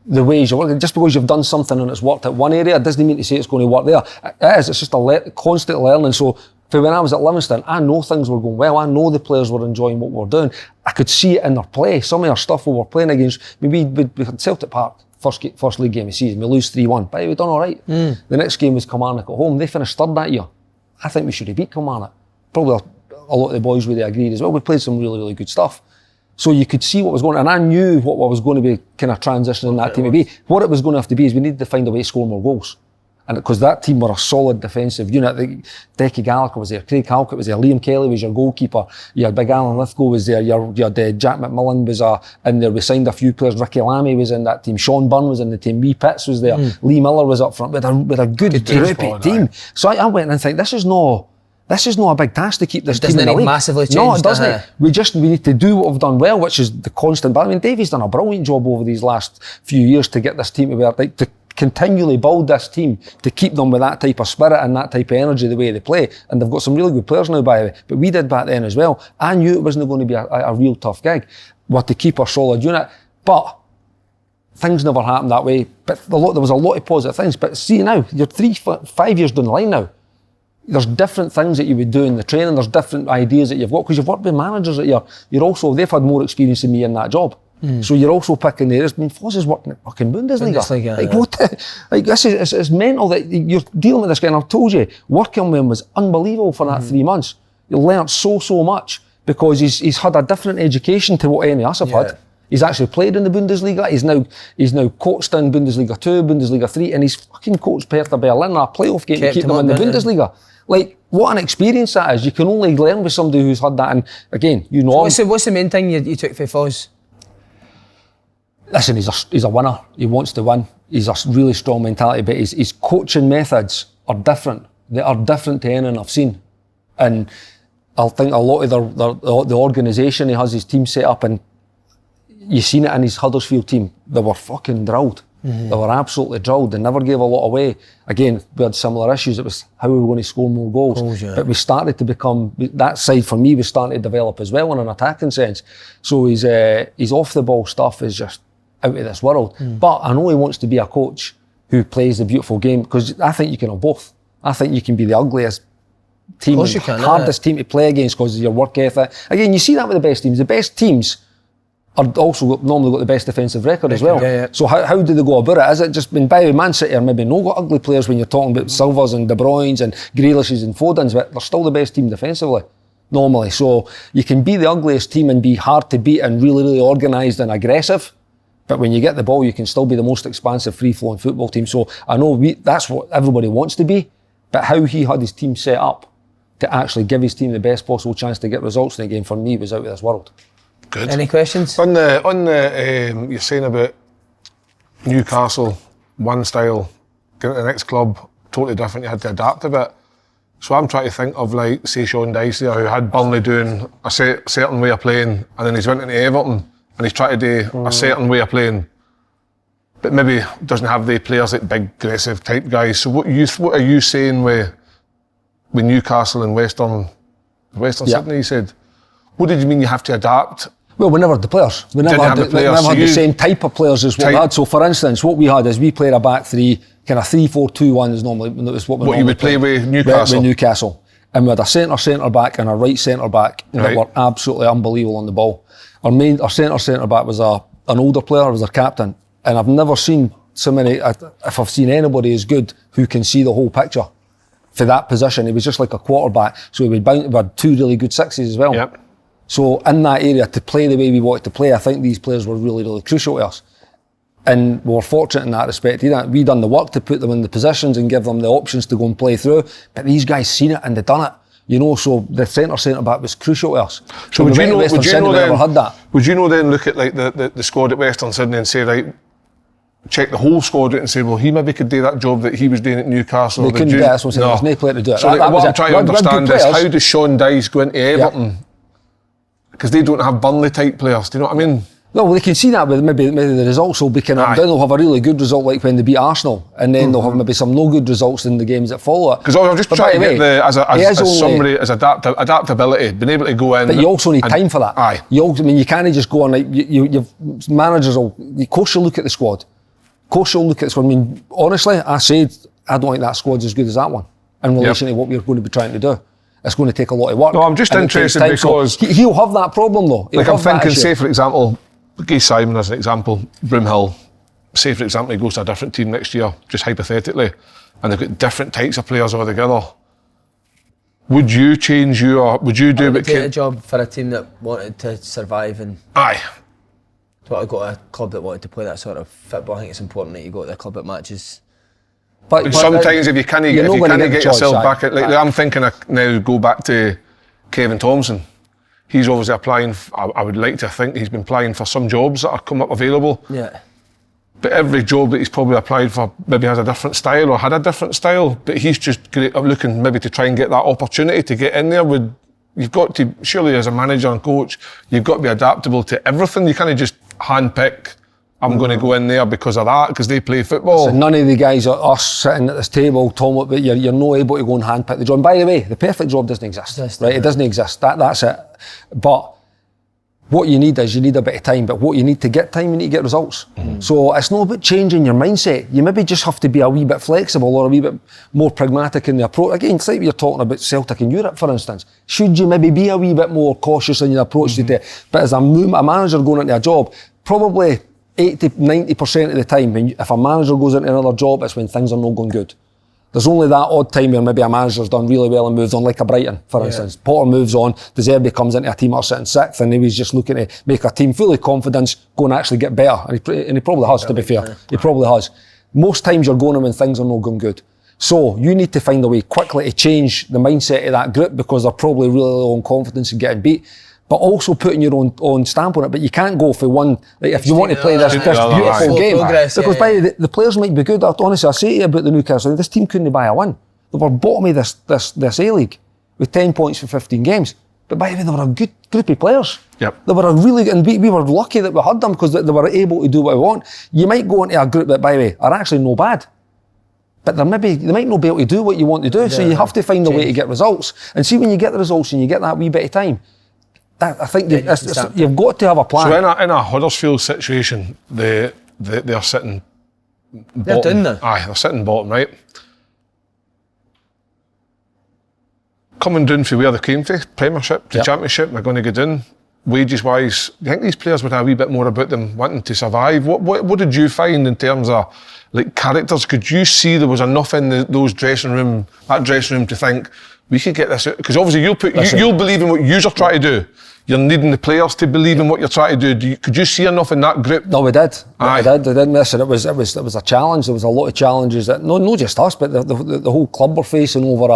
the ways you work. Just because you've done something and it's worked at one area doesn't mean to say it's going to work there. It's just a constant learning. So for when I was at Livingston, I know things were going well. I know the players were enjoying what we were doing. I could see it in their play. Some of our stuff we were playing against, maybe we had Celtic Park, first league game of the season, we lose 3-1. But we've done all right. The next game was Kilmarnock at home. They finished third that year. I think we should have beat Kilmarnock. Probably a lot of the boys would have agreed as well. We played some really, really good stuff. So you could see what was going on, and I knew what was going to be kind of transitioning that team to be. What it was going to have to be is we needed to find a way to score more goals. And because that team were a solid defensive unit. Decky Gallagher was there, Craig Halkett was there, Liam Kelly was your goalkeeper, you had Big Alan Lithgow was there, you had Jack McMillan was in there. We signed a few players. Ricky Lammy was in that team, Sean Byrne was in the team, Wee Pitts was there, Lee Miller was up front with a good group team. So I went and think this is not a big task to keep this team in the league.
Massively changed.
No, it doesn't. We need to do what we've done well, which is the constant battle. I mean, Davey's done a brilliant job over these last few years to get this team to where, to continually build this team, to keep them with that type of spirit and that type of energy the way they play. And they've got some really good players now, by the way. But we did back then as well. I knew it wasn't going to be a real tough gig. We had to keep a solid unit. But things never happened that way. But there was a lot of positive things. But see now, you're 5 years down the line now. There's different things that you would do in the training. There's different ideas that you've got because you've worked with managers that you're also, they've had more experience than me in that job. So you're also picking the areas. I mean, Foz is working at fucking Bundesliga. Like this is it's mental that you're dealing with this guy. And I've told you, working with him was unbelievable for that 3 months. You learnt so much because he's had a different education to what any of us have had. He's actually played in the Bundesliga. He's now coached in Bundesliga 2, Bundesliga 3, and he's fucking coached Hertha Berlin in a playoff game to keep them in the Bundesliga. Like, what an experience that is. You can only learn with somebody who's had that. And again, you know.
So what's the main thing you took for Foz?
Listen, he's a winner. He wants to win. He's a really strong mentality, but his coaching methods are different. They are different to anything I've seen. And I think a lot of the organisation he has his team set up, and you seen it in his Huddersfield team. They were fucking drilled. They were absolutely drilled. They never gave a lot away. Again, we had similar issues. It was how we were going to score more goals. But we started to become, that side for me was starting to develop as well in an attacking sense. So his off the ball stuff is just out of this world. But I know he wants to be a coach who plays the beautiful game, because I think you can have both. I think you can be the ugliest team, hardest team to play against because of your work ethic. Again, you see that with the best teams. The best teams are also normally got the best defensive record as well. So how do they go about it? Is it just been by Man City are maybe no got ugly players when you're talking about Silvers and De Bruynes and Grealishes and Fodens, but they're still the best team defensively normally. So you can be the ugliest team and be hard to beat and really, really organised and aggressive. But when you get the ball, you can still be the most expansive, free-flowing football team. So I know that's what everybody wants to be, but how he had his team set up to actually give his team the best possible chance to get results in the game, for me, was out of this world.
Good.
Any questions?
On the you're saying about Newcastle, one style, going to the next club, totally different, you had to adapt a bit. So I'm trying to think of, like, say, Sean Dyche there, who had Burnley doing a certain way of playing, and then he's went into Everton and he's tried to do a certain way of playing, but maybe doesn't have the players like big, aggressive type guys. So what are you saying with Newcastle and Western Sydney, you said? What did you mean you have to adapt?
Well, we never had the players. We never had the same type of players as what we had. So, for instance, what we had is we played a back three, kind of 3-4-2-1 is normally what you would play with Newcastle.
With
Newcastle, and we had a centre back and a right centre back that were absolutely unbelievable on the ball. Our centre back was an older player, was our captain, and I've never seen so many. If I've seen anybody as good who can see the whole picture for that position, he was just like a quarterback. So we had two really good sixes as well.
Yep.
So in that area, to play the way we wanted to play, I think these players were really, really crucial to us. And we were fortunate in that respect. We done the work to put them in the positions and give them the options to go and play through. But these guys seen it and they done it. You know, so the centre back was crucial to us.
So would you know then,
would
you know then look at like the squad at Western Sydney and say, right, check the whole squad out and say, well, he maybe could do that job that he was doing at Newcastle.
They couldn't do it, that's what I'm saying. There's no player to do it.
So what I'm trying to understand is, how does Sean Dyche go into Everton? Because they don't have Burnley type players, do you know what I mean?
No, well, they can see that with maybe the results will be kind of, then they'll have a really good result like when they beat Arsenal, and then they'll have maybe some no good results in the games that follow it.
Because I'm just trying to get adaptability, being able to go in.
But you also need time for that.
Aye.
You can't just go on, like, managers will, coach will look at the squad. Coach will look at the squad. I mean, honestly, I said, I don't think that squad's as good as that one in relation to what we're going to be trying to do. It's going to take a lot of work.
No, I'm just interested because...
So he'll have that problem though.
Like I'm thinking, say for example, Guy Simon as an example, Broomhill, say for example he goes to a different team next year, just hypothetically, and they've got different types of players altogether. Would you change would you do
take a job for a team that wanted to survive and...
Aye.
I got a club that wanted to play that sort of football. I think it's important that you go to the club at matches.
But sometimes if you can't get yourself back at, like I'm thinking of now, go back to Kevin Thompson. He's obviously applying, I would like to think he's been applying for some jobs that are come up available.
Yeah.
But every job that he's probably applied for maybe has a different style or had a different style. But he's just looking maybe to try and get that opportunity to get in there. You've got to, surely as a manager and coach, you've got to be adaptable to everything. You can't just handpick, I'm going to go in there because of that, because they play football.
So none of the guys are us sitting at this table, Tom, but you're not able to go and handpick the job. And by the way, the perfect job doesn't exist, right? It doesn't exist. That's it. But what you need is you need a bit of time. But what you need to get time, you need to get results. So it's not about changing your mindset. You maybe just have to be a wee bit flexible or a wee bit more pragmatic in the approach. Again, it's like you're talking about Celtic in Europe, for instance. Should you maybe be a wee bit more cautious in your approach to it? But as a manager going into a job, probably 80-90% of the time, if a manager goes into another job, it's when things are not going good. There's only that odd time where maybe a manager's done really well and moves on, like a Brighton, for instance. Potter moves on, De Zerbi comes into a team that are sitting sixth, and he was just looking to make a team full of confidence, go and actually get better. And he probably has, to be fair. He probably has. Most times you're going in when things are not going good. So you need to find a way quickly to change the mindset of that group, because they're probably really low on confidence in getting beat, but also putting your own stamp on it. But you can't go for one, like if you want to play this beautiful game, because the players might be good. Honestly, I say to you about the Newcastle, this team couldn't buy a win. They were bottom of this A-League with 10 points for 15 games. But by the way, they were a good group of players.
Yep.
They were a really, and we were lucky that we had them because they were able to do what we want. You might go into a group that, by the way, are actually no bad. But they might not be able to do what you want to do, so you have to find a way to get results. And see, when you get the results and you get that wee bit of time, I think you've got to have a plan.
So in a Huddersfield situation, they're sitting bottom.
They're doing that.
Aye, they're sitting bottom, right? Coming down from where they came from, Premiership to Championship, they're going to go down. Wages-wise, do you think these players would have a wee bit more about them wanting to survive? What did you find in terms of like characters? Could you see there was enough in that dressing room to think we could get this out? Because obviously you'll believe in what you're trying to do. You're needing the players to believe in what you're trying to do. Could you see enough in that group?
No, we did.
Aye.
We did. Listen, it was a challenge. There was a lot of challenges that not just us, but the whole club were facing over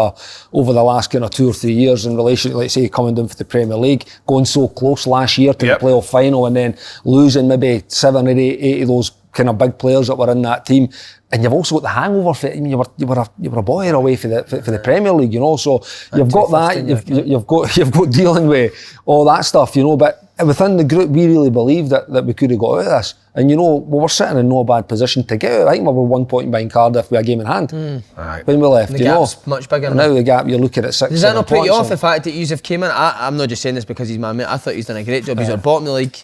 the last kind of 2 or 3 years in relation to, let's say, coming down for the Premier League, going so close last year to the playoff final, and then losing maybe 7 or 8 of those kind of big players that were in that team. And you've also got the hangover for it. I mean, you were a boy away for the Premier League, you know. So you've got that. You've got dealing with all that stuff, you know. But within the group, we really believed that we could have got out of this. And you know, we were sitting in no bad position to get out. I think we were 1 point behind Cardiff with a game in hand when we left.
The
you know,
gap's much bigger.
And now the gap, you're looking at 6.
Does that not put you off the fact that you have came in? I'm not just saying this because he's my mate. I thought he's done a great job. He's at the bottom of the league.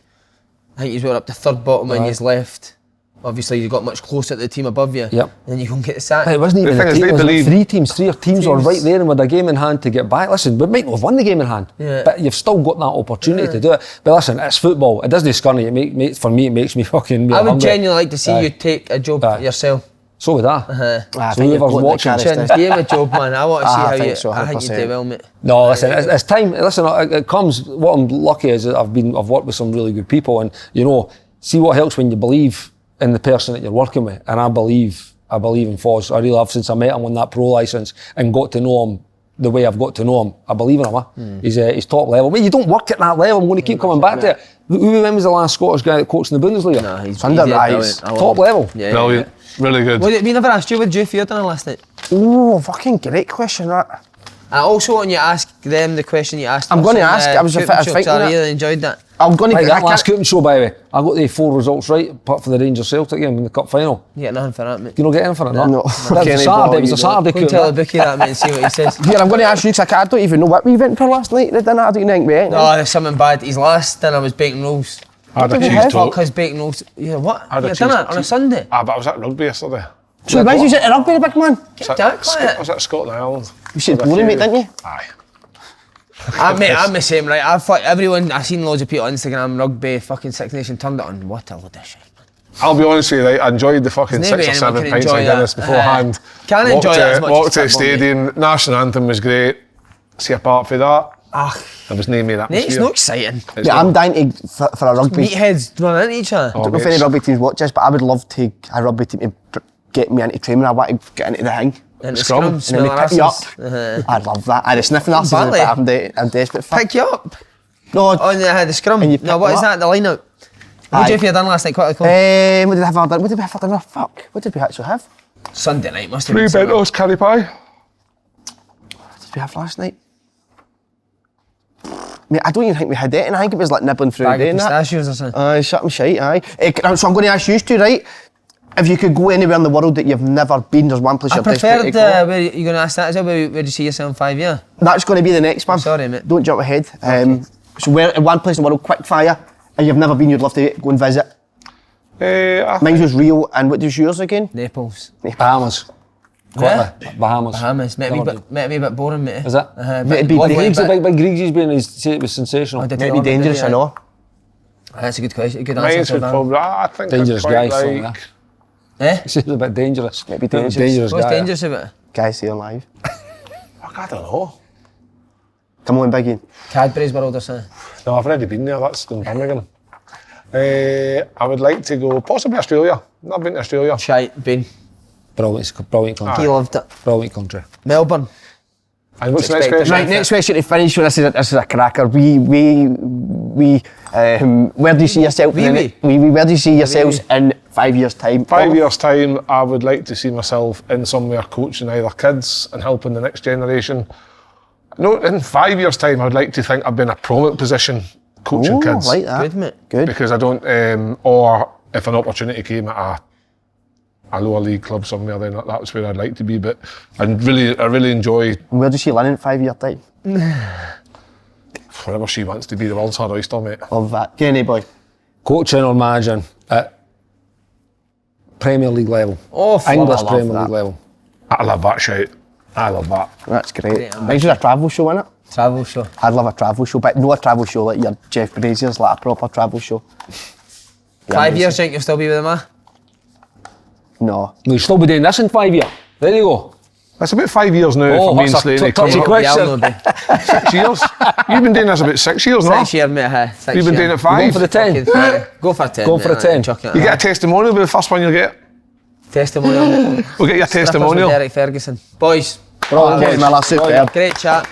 I think he's went up to 3rd bottom when he's left. Obviously, you got much closer to the team above you. Yep. And then you go and get the sack.
It wasn't even a team. It was like 3 teams. 3 teams were right there and with a game in hand to get back. Listen, we might not have won the game in hand, but you've still got that opportunity to do it. But listen, it's football. It doesn't scare me. For me, it makes me fucking.
I would genuinely like to see you take a job yourself.
So would I.
So whoever's watching,
give a job, man. I want to see how you do well, mate.
No, listen, it's time. Listen, it comes. What I'm lucky is that I've worked with some really good people, and you know, see what helps when you believe in the person that you're working with. And I believe in Foz. I really have since I met him on that pro licence and got to know him the way I've got to know him. I believe in him. He's top level. But you don't work at that level. I'm going to keep coming back to it. When was the last Scottish guy that coached in the Bundesliga?
Nah, he's
under Rice.
Top level.
Yeah,
brilliant. Really good.
We never asked you, what did you feel dinner last night?
Oh, fucking great question, that.
I also want you to ask them the question you asked.
I'm going to ask. I was thinking
I really enjoyed that.
I'm going to
that last Coopen show, by the way. I got the 4 results right, apart from the Rangers Celtic game in the cup final.
You get nothing for that, mate.
You don't get anything for it,
No.
It was a Saturday.
Go and tell the bookie that, mate, and see what he says.
Here, I'm going to ask you, because I don't even know what we went for last night at dinner. I don't think we ate.
No, there's something bad. His last dinner was bacon rolls.
I had a cheese toast.
Fuck his bacon rolls. Yeah, what?
I had a
dinner on a Sunday?
But I was at rugby yesterday.
So why was it at rugby, the big man?
I
was at Scotland Island.
You said boring, mate, didn't you?
Aye.
I'm the same, right? I've seen loads of people on Instagram, rugby, fucking Six Nation, turned it on. What a load of shit.
I'll be honest with you, right, I enjoyed the fucking 6 or 7 pints of Guinness beforehand.
Can't enjoy that as much
Walked
as
to the
football,
stadium, national anthem was great. See, apart from that, there was no that.
Mate, it's not exciting.
Yeah, I'm dying for a rugby.
Meatheads run into each other.
I don't know if any rugby teams watch this, but I would love to a rugby team to get me into training. I want to get into the thing.
And the
scrum,
scrum,
and then they pick you up. I love that. I'd sniffing arses, but I'm desperate for.
Pick you up?
No.
On the scrum? No, what is that, the line out? What did you have done last night? Quickly,
what did I have for dinner? What did we have for dinner? Fuck. What did we actually have?
Sunday night, must have
3
been.
bentos, curry pie.
What did we have last night? Mate, I don't even think we had it, and I think it was like nibbling through the day and that.
Pistachios or something.
Aye, something shite, aye. So I'm going to ask you two, right? If you could go anywhere in the world that you've never been, there's one place you're desperate to go.
Where you're going to ask that as well, where do you see yourself in 5 years?
That's going to be the next one.
Sorry, mate.
Don't jump ahead. So where, one place in the world, quick fire, and you've never been, you'd love to go and visit? Mine was Rio, and what was yours again?
Naples.
Bahamas. Bahamas.
Bahamas. Might be a bit boring, mate.
Is it?
Big
Griggs been, he said it was sensational.
Might be dangerous, I know.
That's a good question, good
Mine's
answer.
would probably, I think
Dangerous
I'd quite
guy,
like...
Eh?
He said it was a bit dangerous.
Might be dangerous.
What's
guy,
dangerous about it?
Guys here live.
Fuck, I don't know.
Come on, Biggie.
Cadbury's World or something?
No, I've already been there, that's in Birmingham. I would like to go, possibly Australia. Not been to Australia.
Shite, been.
Brilliant country.
He loved it.
Brilliant country.
Melbourne.
And what's the next question?
Right, next question to finish with, this is a cracker. Where do you see yourself? Where do you see yourselves in 5 years' time?
5 years' time, I would like to see myself in somewhere coaching either kids and helping the next generation, No, in 5 years' time, I'd like to think I've been in a prominent position coaching kids.
I like that.
Good, mate.
Good.
Because I don't, or if an opportunity came at a lower league club somewhere, then that's where I'd like to be. But I really enjoy.
And where does she land in 5 years' time?
Wherever she wants to be, the world's her oyster, mate.
Love that. Kenny boy.
Coaching or managing at Premier League level.
Oh,
English
I love
Premier
that.
League level.
I love that shit. I love that.
That's great.
Great
Reminds you of a travel show, innit?
Travel show.
I'd love a travel show, but not a travel show like your Jeff Brazier's, like a proper travel show.
5 years, think you'll still be with him,
No.
You'll still be doing this in 5 years. There you go.
That's about 5 years now for me and
that's a
Slaney.
touchy
coming up.
question.
Yeah, I'll be.
6 years? You've been doing this about 6 years now.
6 years, mate. 6
You've been doing it 5?
Going for the 10.
Go for a 10.
Go for a 10.
You get a testimonial with the first one you get.
Testimonial.
We'll get your
Strippers with
testimonial.
Derek Ferguson. Boys,
Bro, Kenny Miller, superb.
great chat.